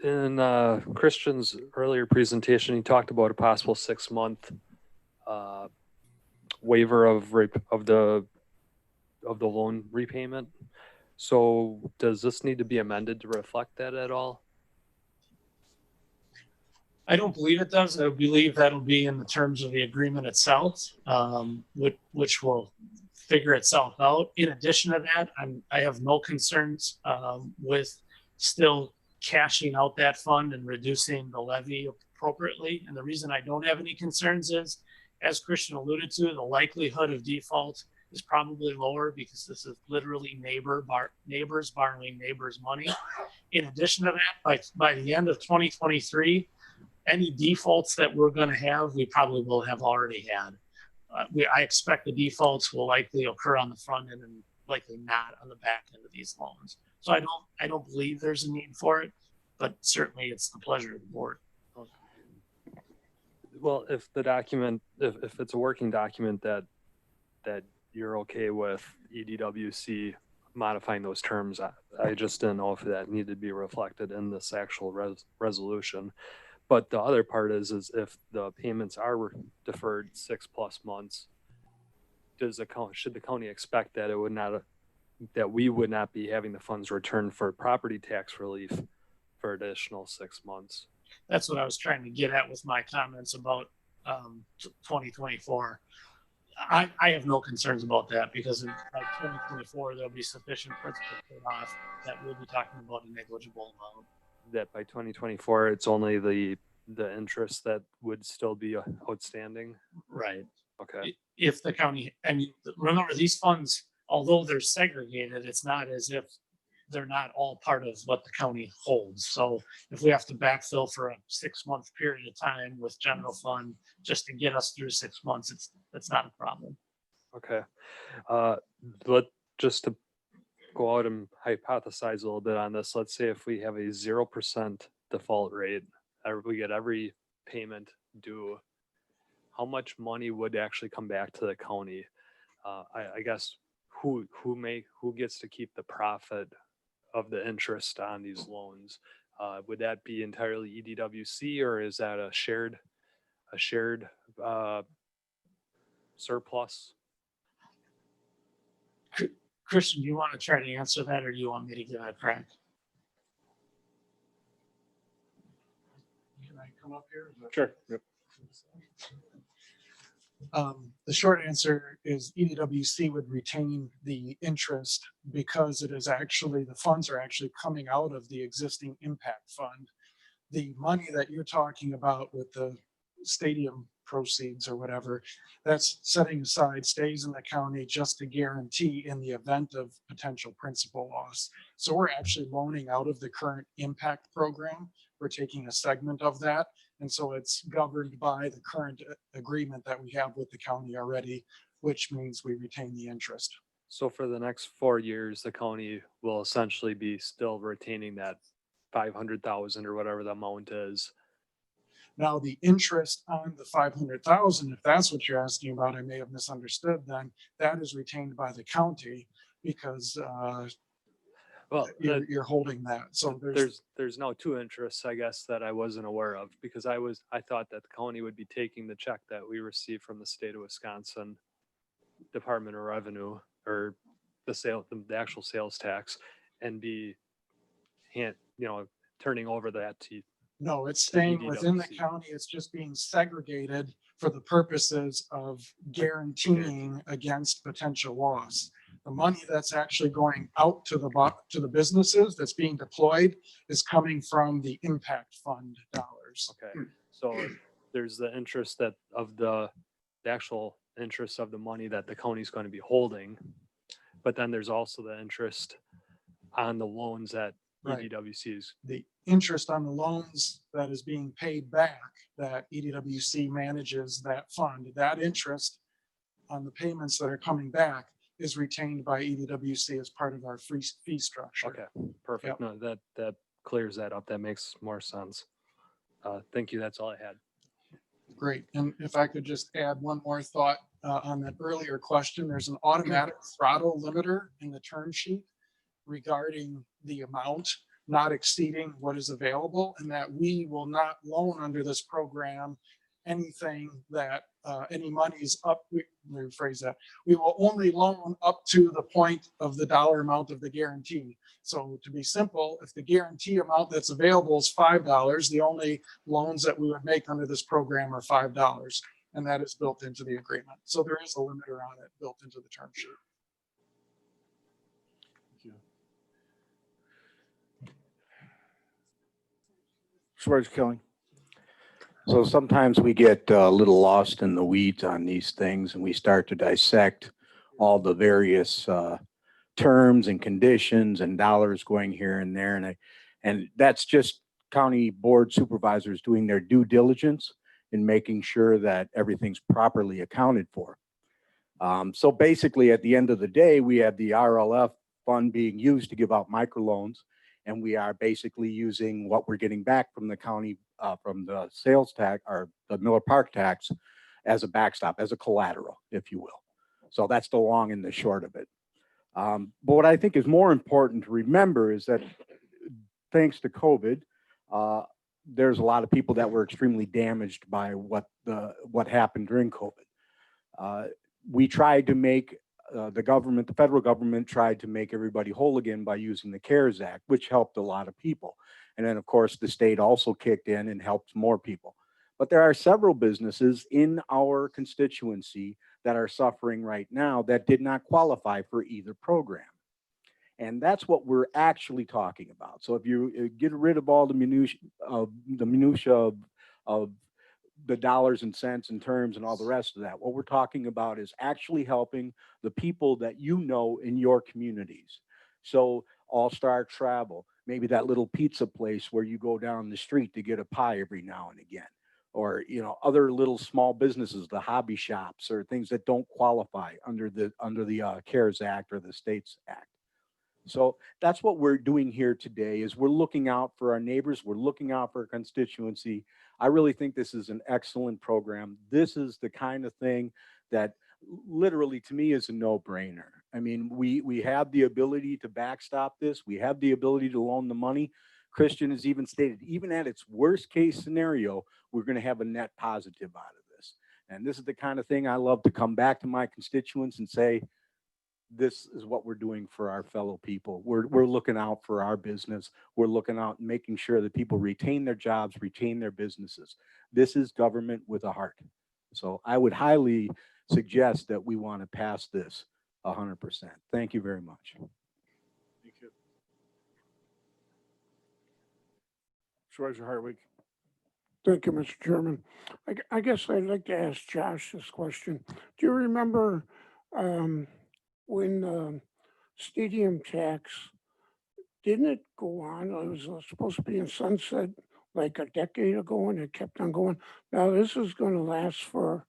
In Christian's earlier presentation, he talked about a possible 6-month waiver of the loan repayment. So does this need to be amended to reflect that at all? I don't believe it does. I believe that'll be in the terms of the agreement itself, which will figure itself out. In addition to that, I have no concerns with still cashing out that fund and reducing the levy appropriately. And the reason I don't have any concerns is, as Christian alluded to, the likelihood of default is probably lower because this is literally neighbors borrowing neighbors' money. In addition to that, by the end of 2023, any defaults that we're going to have, we probably will have already had. I expect the defaults will likely occur on the front end and likely not on the back end of these loans. So I don't believe there's a need for it, but certainly it's the pleasure of the board. Well, if the document, if it's a working document that you're okay with EDWC modifying those terms, I just didn't know if that needed to be reflected in this actual resolution. But the other part is if the payments are deferred 6+ months, should the county expect that we would not be having the funds returned for property tax relief for additional 6 months? That's what I was trying to get at with my comments about 2024. I have no concerns about that because in 2024 there'll be sufficient principal paid off that we'll be talking about a negligible amount. That by 2024 it's only the interest that would still be outstanding? Right. Okay. If the county, and remember these funds, although they're segregated, it's not as if they're not all part of what the county holds. So if we have to backfill for a 6-month period of time with general fund just to get us through 6 months, that's not a problem. Okay. Just to go out and hypothesize a little bit on this, let's say if we have a 0% default rate, we get every payment due, how much money would actually come back to the county? I guess who gets to keep the profit of the interest on these loans? Would that be entirely EDWC or is that a shared surplus? Christian, do you want to try to answer that or do you want me to give it a crack? come up here? Sure. Yep. The short answer is EDWC would retain the interest because it is actually, the funds are actually coming out of the existing impact fund. The money that you're talking about with the stadium proceeds or whatever, that's setting aside, stays in the county just to guarantee in the event of potential principal loss. So we're actually loaning out of the current impact program. We're taking a segment of that. And so it's governed by the current agreement that we have with the county already, which means we retain the interest. So for the next 4 years, the county will essentially be still retaining that 500,000 or whatever the amount is. Now, the interest on the 500,000, if that's what you're asking about, I may have misunderstood then, that is retained by the county because Well, you're holding that. So there's now two interests, I guess, that I wasn't aware of because I thought that the county would be taking the check that we received from the state of Wisconsin Department of Revenue or the actual sales tax and be turning over that to. No, it's staying within the EDWC. county. It's just being segregated for the purposes of guaranteeing against potential loss. The money that's actually going out to the businesses that's being deployed is coming from the impact fund dollars. Okay, so there's the interest that of the actual interest of the money that the county's going to be holding, but then there's also the interest on the loans that Right. EDWC is. The interest on the loans that is being paid back, that EDWC manages that fund, that interest on the payments that are coming back is retained by EDWC as part of our fee structure. Okay, perfect. Yep. No, that clears that up. That makes more sense. Thank you. That's all I had. Great. And if I could just add one more thought on that earlier question, there's an automatic throttle limiter in the term sheet regarding the amount not exceeding what is available, and that we will not loan under this program anything that any money's up. Let me rephrase that. We will only loan up to the point of the dollar amount of the guarantee. So to be simple, if the guarantee amount that's available is $5, the only loans that we would make under this program are $5, and that is built into the agreement. So there is a limiter on it built into the term sheet. Supervisor Kelly. So sometimes we get a little lost in the weeds on these things and we start to dissect all the various terms and conditions and dollars going here and there. And that's just county board supervisors doing their due diligence in making sure that everything's properly accounted for. So basically at the end of the day, we have the RLF fund being used to give out microloans. And we are basically using what we're getting back from the county, from the sales tax or the Miller Park tax as a backstop, as a collateral, if you will. So that's the long and the short of it. But what I think is more important to remember is that thanks to COVID, there's a lot of people that were extremely damaged by what happened during COVID. We tried to make the federal government tried to make everybody whole again by using the CARES Act, which helped a lot of people. And then, of course, the state also kicked in and helped more people. But there are several businesses in our constituency that are suffering right now that did not qualify for either program. And that's what we're actually talking about. So if you get rid of all the minutia of the dollars and cents and terms and all the rest of that, what we're talking about is actually helping the people that you know in your communities. So All-Star Travel, maybe that little pizza place where you go down the street to get a pie every now and again, or other little small businesses, the hobby shops or things that don't qualify under the CARES Act or the States Act. So that's what we're doing here today is we're looking out for our neighbors. We're looking out for our constituency. I really think this is an excellent program. This is the kind of thing that literally to me is a no-brainer. I mean, we have the ability to backstop this. We have the ability to loan the money. Christian has even stated, even at its worst case scenario, we're going to have a net positive out of this. And this is the kind of thing I love to come back to my constituents and say, this is what we're doing for our fellow people. We're looking out for our business. We're looking out and making sure that people retain their jobs, retain their businesses. This is government with a heart. So I would highly suggest that we want to pass this 100%. Thank you very much. Thank you. Supervisor Hartwig. Thank you, Mr. Chairman. I guess I'd like to ask Josh this question. Do you remember when stadium tax, didn't it go on? It was supposed to be in sunset like a decade ago and it kept on going. Now this is going to last for,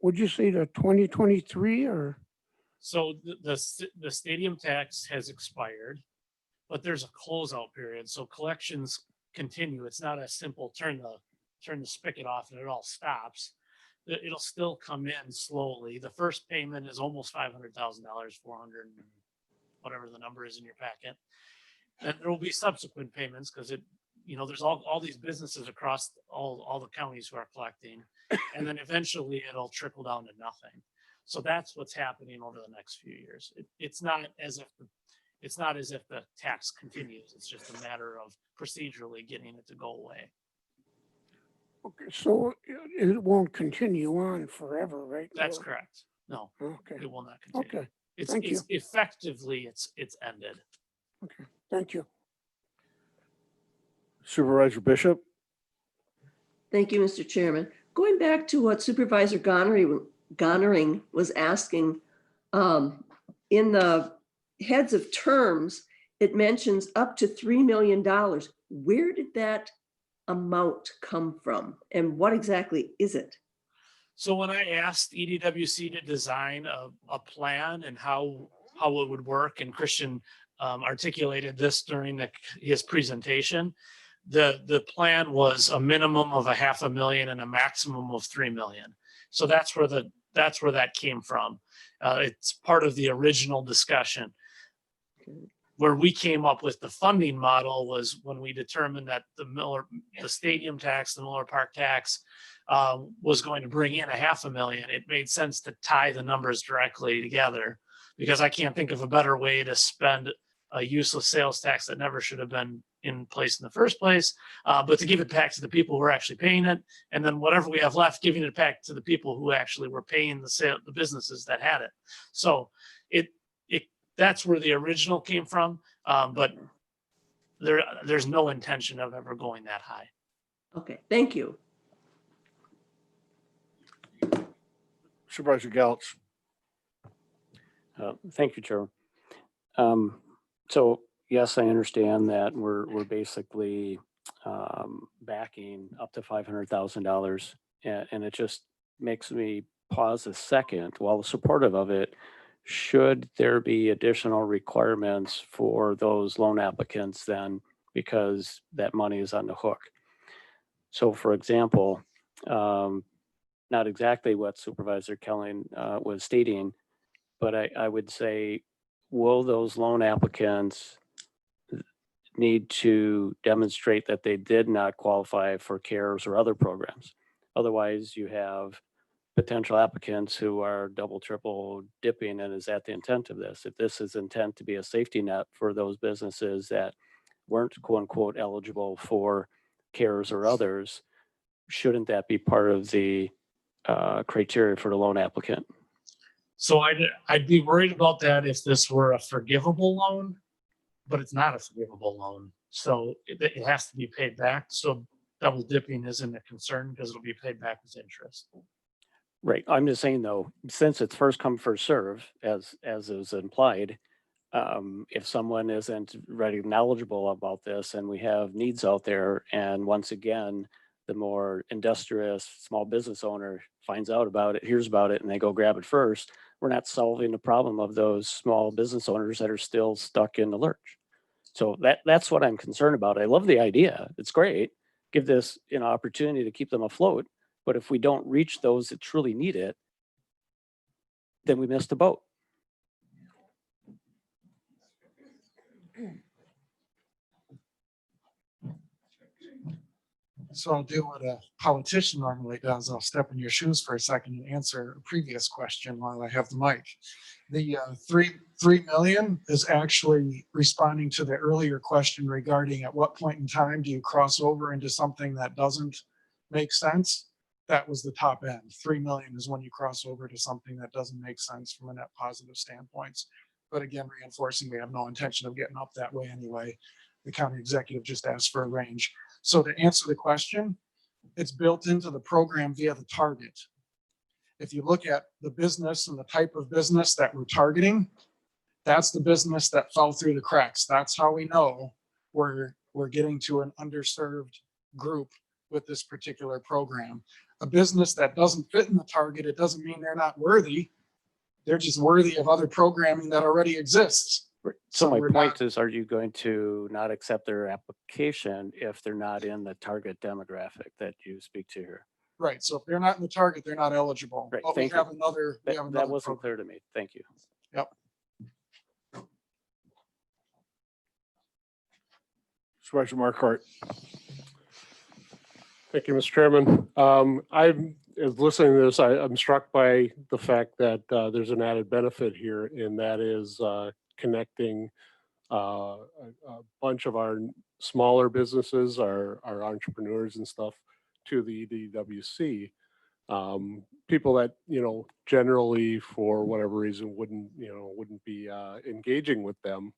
would you say to 2023 or? So the stadium tax has expired, but there's a closeout period. So collections continue. It's not a simple turn the spigot off and it all stops. It'll still come in slowly. The first payment is almost $500,000, 400, whatever the number is in your packet. And there will be subsequent payments because there's all these businesses across all the counties who are collecting. And then eventually it'll trickle down to nothing. So that's what's happening over the next few years. It's not as if the tax continues. It's just a matter of procedurally getting it to go away. Okay, so it won't continue on forever, right? That's correct. No, Okay, it will not continue. okay, It's thank you. effectively it's ended. Okay, thank you. Supervisor Bishop. Thank you, Mr. Chairman. Going back to what Supervisor Gonering was asking, in the heads of terms, it mentions up to $3 million. Where did that amount come from and what exactly is it? So when I asked EDWC to design a plan and how it would work, and Christian articulated this during his presentation, the plan was a minimum of $500,000 and a maximum of $3 million. So that's where that came from. It's part of the original discussion. Where we came up with the funding model was when we determined that the stadium tax, the Miller Park tax, was going to bring in $500,000. It made sense to tie the numbers directly together because I can't think of a better way to spend a useless sales tax that never should have been in place in the first place, but to give it back to the people who are actually paying it, and then whatever we have left, giving it back to the people who actually were paying the businesses that had it. So that's where the original came from, but there's no intention of ever going that high. Okay, thank you. Supervisor Galitz. Thank you, Chair. So yes, I understand that we're basically backing up to $500,000, and it just makes me pause a second. While supportive of it, should there be additional requirements for those loan applicants then, because that money is on the hook? So for example, not exactly what Supervisor Kelling was stating, but I would say, will those loan applicants need to demonstrate that they did not qualify for CARES or other programs? Otherwise, you have potential applicants who are double, triple dipping, and is that the intent of this? If this is intent to be a safety net for those businesses that weren't quote unquote eligible for CARES or others, shouldn't that be part of the criteria for the loan applicant? So I'd be worried about that if this were a forgivable loan, but it's not a forgivable loan. So it has to be paid back. So double dipping isn't a concern because it'll be paid back with interest. Right. I'm just saying though, since it's first come, first serve, as is implied, if someone isn't ready, knowledgeable about this, and we have needs out there, and once again, the more industrious small business owner finds out about it, hears about it, and they go grab it first, we're not solving the problem of those small business owners that are still stuck in the lurch. So that's what I'm concerned about. I love the idea. It's great. Give this an opportunity to keep them afloat. But if we don't reach those that truly need it, then we missed the boat. So I'll do what a politician normally does. I'll step in your shoes for a second and answer a previous question while I have the mic. The 3 million is actually responding to the earlier question regarding at what point in time do you cross over into something that doesn't make sense? That was the top end. 3 million is when you cross over to something that doesn't make sense from a net positive standpoints. But again, reinforcing we have no intention of getting up that way anyway. The county executive just asked for a range. So to answer the question, it's built into the program via the target. If you look at the business and the type of business that we're targeting, that's the business that fell through the cracks. That's how we know we're getting to an underserved group with this particular program. A business that doesn't fit in the target, it doesn't mean they're not worthy. They're just worthy of other programming that already exists. So my we're point is, are you going to not accept their application if they're not in the target demographic that you speak to here? Right. So if they're not in the target, they're not eligible. Right, But we thank you. have another. We have That another wasn't program. clear to me. Thank you. Yep. Supervisor Markart. Thank you, Mr. Chairman. I'm as listening to this, I'm struck by the fact that there's an added benefit here, and that is connecting a bunch of our smaller businesses, our entrepreneurs and stuff, to the EDWC. People that, generally for whatever reason wouldn't be engaging with them.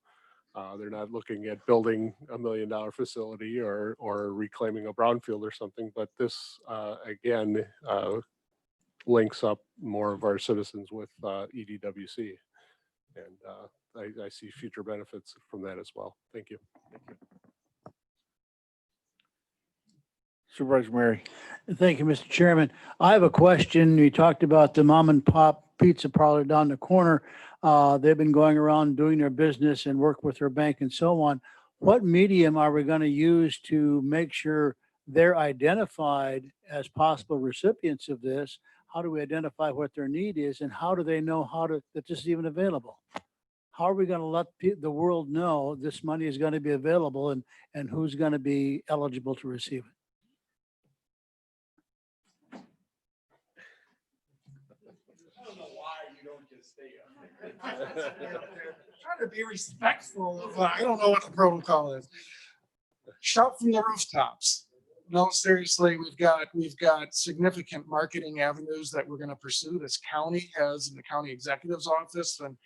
They're not looking at building $1 million facility or reclaiming a brownfield or something, but this again links up more of our citizens with EDWC, and I see future benefits from that as well. Thank you. Supervisor Mary. Thank you, Mr. Chairman. I have a question. You talked about the mom and pop pizza parlor down the corner. They've been going around doing their business and work with their bank and so on. What medium are we going to use to make sure they're identified as possible recipients of this? How do we identify what their need is, and how do they know that this is even available? How are we going to let the world know this money is going to be available and who's going to be eligible to receive it? Trying to be respectful of, I don't know what the protocol is. Shout from the rooftops. No, seriously, we've got significant marketing avenues that we're going to pursue. This county has in the county executive's office, and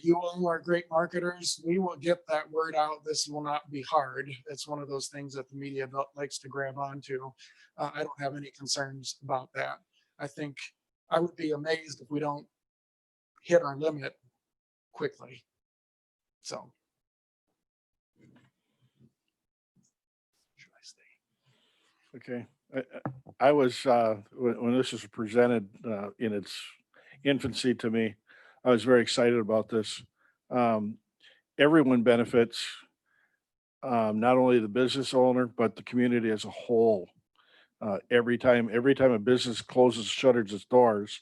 you all are great marketers. We will get that word out. This will not be hard. It's one of those things that the media likes to grab onto. I don't have any concerns about that. I think I would be amazed if we don't hit our limit quickly. So. Should I stay? Okay. I was, when this was presented in its infancy to me, I was very excited about this. Everyone benefits, not only the business owner, but the community as a whole. Every time a business closes, shutters its doors,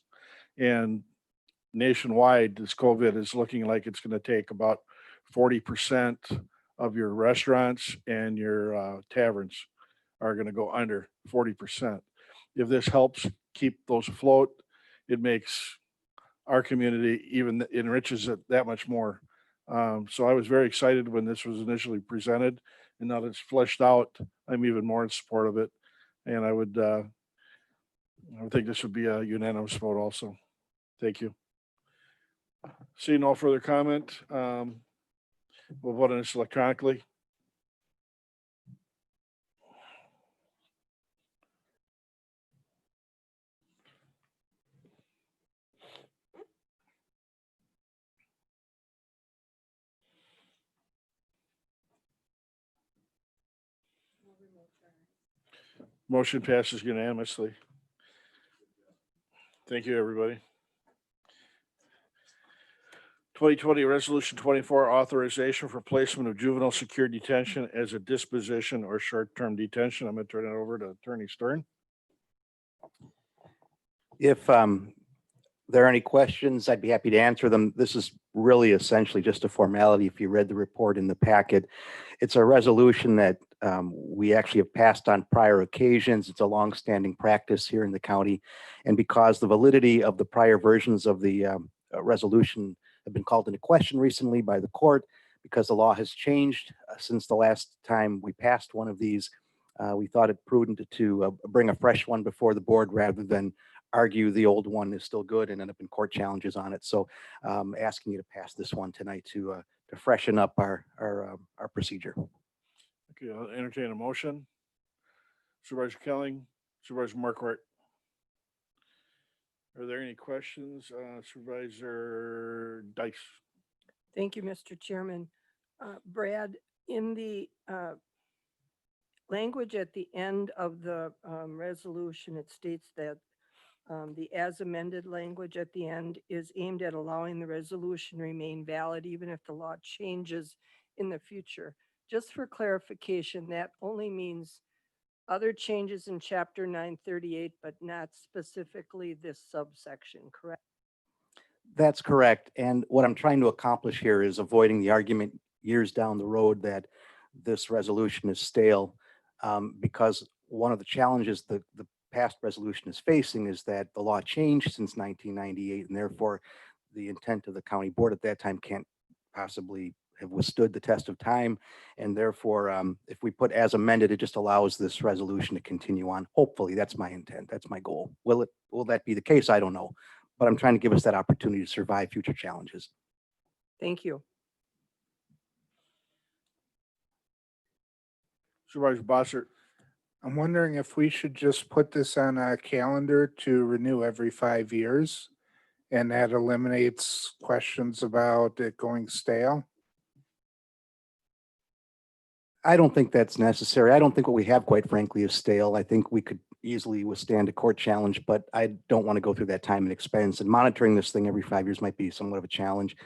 and nationwide, this COVID is looking like it's going to take about 40% of your restaurants and your taverns are going to go under 40%. If this helps keep those afloat, it makes our community even enriches it that much more. So I was very excited when this was initially presented, and now that it's fleshed out, I'm even more in support of it. And I would think this would be a unanimous vote also. Thank you. Seeing no further comment, we'll vote on this electronically. Motion passes unanimously. Thank you, everybody. 2020 Resolution 24, authorization for placement of juvenile secure detention as a disposition or short-term detention. I'm going to turn it over to Attorney Stern. If there are any questions, I'd be happy to answer them. This is really essentially just a formality. If you read the report in the packet, it's a resolution that we actually have passed on prior occasions. It's a longstanding practice here in the county. And because the validity of the prior versions of the resolution have been called into question recently by the court, because the law has changed since the last time we passed one of these, we thought it prudent to bring a fresh one before the board rather than argue the old one is still good and end up in court challenges on it. So asking you to pass this one tonight to freshen up our procedure. Okay, I'll entertain a motion. Supervisor Kelling, Supervisor Markwart. Are there any questions? Supervisor Dice? Thank you, Mr. Chairman. Brad, in the language at the end of the resolution, it states that the as amended language at the end is aimed at allowing the resolution remain valid even if the law changes in the future. Just for clarification, that only means other changes in chapter 938, but not specifically this subsection, correct? That's correct. And what I'm trying to accomplish here is avoiding the argument years down the road that this resolution is stale, because one of the challenges the past resolution is facing is that the law changed since 1998, and therefore the intent of the county board at that time can't possibly have withstood the test of time. And therefore, if we put as amended, it just allows this resolution to continue on. Hopefully, that's my intent. That's my goal. Will that be the case? I don't know. But I'm trying to give us that opportunity to survive future challenges. Thank you. Supervisor Bossert? I'm wondering if we should just put this on a calendar to renew every 5 years, and that eliminates questions about it going stale. I don't think that's necessary. I don't think what we have, quite frankly, is stale. I think we could easily withstand a court challenge, but I don't want to go through that time and expense. And monitoring this thing every 5 years might be somewhat of a challenge.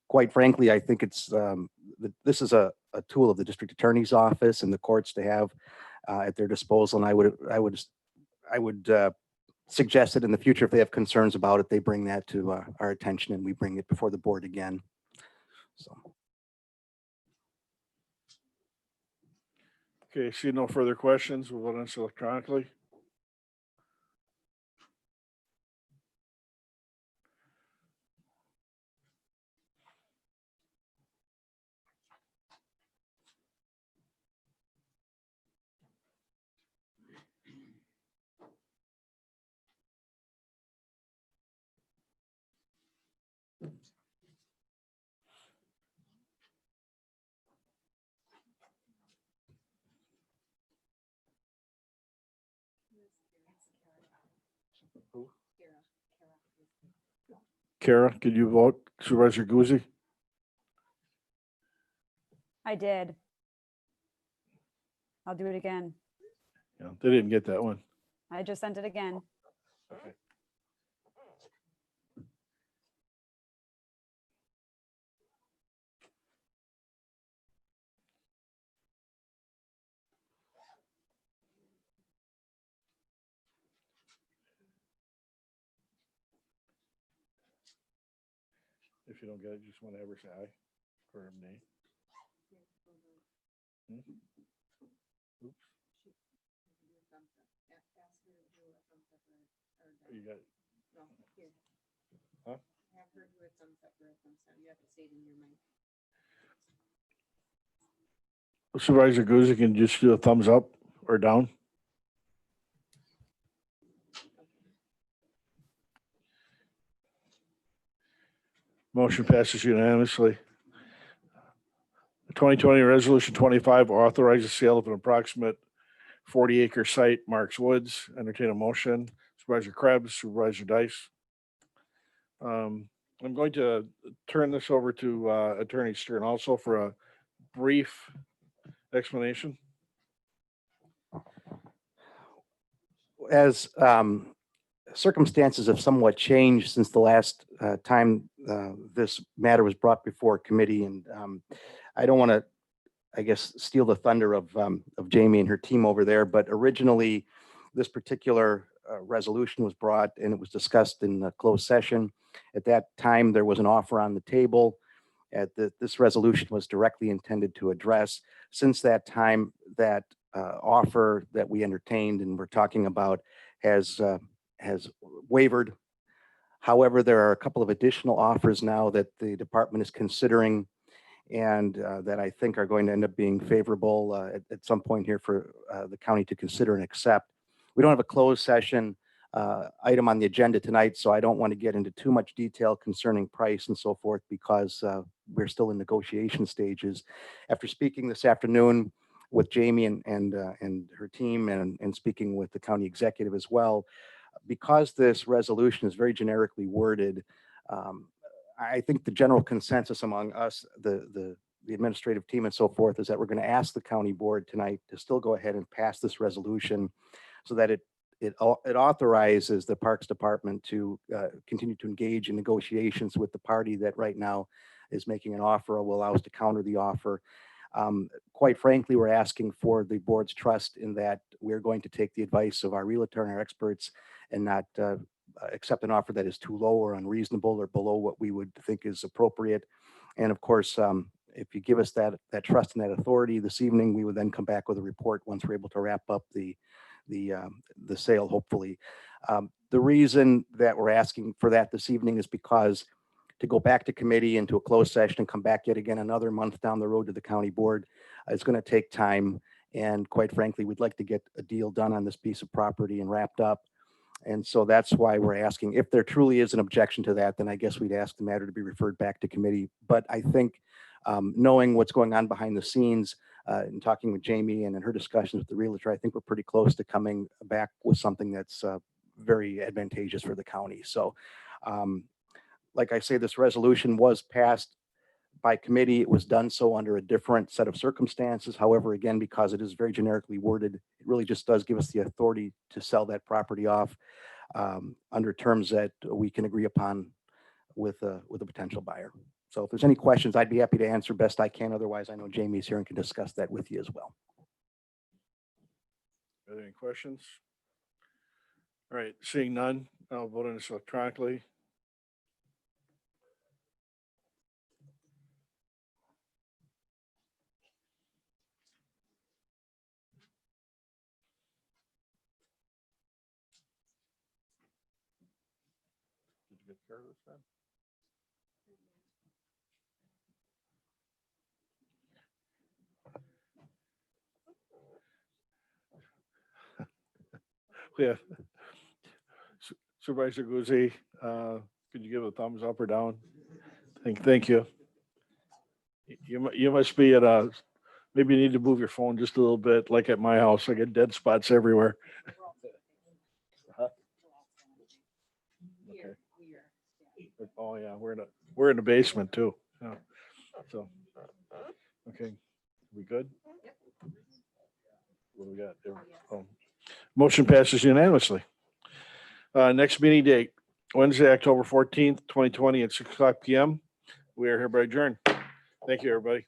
Quite frankly, I think this is a tool of the district attorney's office and the courts to have at their disposal. And I would suggest that in the future, if they have concerns about it, they bring that to our attention and we bring it before the board again. So. Okay, see no further questions. We'll vote on this electronically. Kara, could you vote? Supervisor Guzzi? I did. I'll do it again. Yeah, they didn't get that one. I just sent it again. Okay. If you don't get it, you just want to ever say aye or nay. Hmm? Oops. You got it. Huh? Supervisor Guzzi can just do a thumbs up or down. Motion passes unanimously. 2020 Resolution 25 authorizes sale of an approximate 40-acre site, Marks Woods. Entertain a motion. Supervisor Krebs, Supervisor Dice. I'm going to turn this over to Attorney Stern also for a brief explanation. As circumstances have somewhat changed since the last time this matter was brought before committee, and I don't want to, I guess, steal the thunder of Jamie and her team over there, but originally this particular resolution was brought and it was discussed in the closed session. At that time, there was an offer on the table. This resolution was directly intended to address. Since that time, that offer that we entertained and we're talking about has wavered. However, there are a couple of additional offers now that the department is considering and that I think are going to end up being favorable at some point here for the county to consider and accept. We don't have a closed session item on the agenda tonight, so I don't want to get into too much detail concerning price and so forth because we're still in negotiation stages. After speaking this afternoon with Jamie and her team and speaking with the county executive as well, because this resolution is very generically worded, I think the general consensus among us, the administrative team and so forth, is that we're going to ask the county board tonight to still go ahead and pass this resolution so that it authorizes the Parks Department to continue to engage in negotiations with the party that right now is making an offer or will allow us to counter the offer. Quite frankly, we're asking for the board's trust in that we're going to take the advice of our realtor and our experts and not accept an offer that is too low or unreasonable or below what we would think is appropriate. And of course, if you give us that trust and that authority this evening, we would then come back with a report once we're able to wrap up the sale, hopefully. The reason that we're asking for that this evening is because to go back to committee into a closed session and come back yet again another month down the road to the county board is going to take time. And quite frankly, we'd like to get a deal done on this piece of property and wrapped up. And so that's why we're asking. If there truly is an objection to that, then I guess we'd ask the matter to be referred back to committee. But I think knowing what's going on behind the scenes and talking with Jamie and in her discussions with the realtor, I think we're pretty close to coming back with something that's very advantageous for the county. So like I say, this resolution was passed by committee. It was done so under a different set of circumstances. However, again, because it is very generically worded, it really just does give us the authority to sell that property off under terms that we can agree upon with a potential buyer. So if there's any questions, I'd be happy to answer best I can. Otherwise, I know Jamie's here and can discuss that with you as well. Are there any questions? All right, seeing none, I'll vote on this electronically. Did you get care of this then? Yeah. Supervisor Guzzi, could you give a thumbs up or down? Thank you. You must be at a, maybe you need to move your phone just a little bit, like at my house. I get dead spots everywhere. Huh? Okay. Oh yeah, we're in the basement too. Yeah. So, okay, we good? What do we got there? Oh. Motion passes unanimously. Next meeting date, Wednesday, October 14th, 2020 at 6:00 PM. We are hereby adjourned. Thank you, everybody.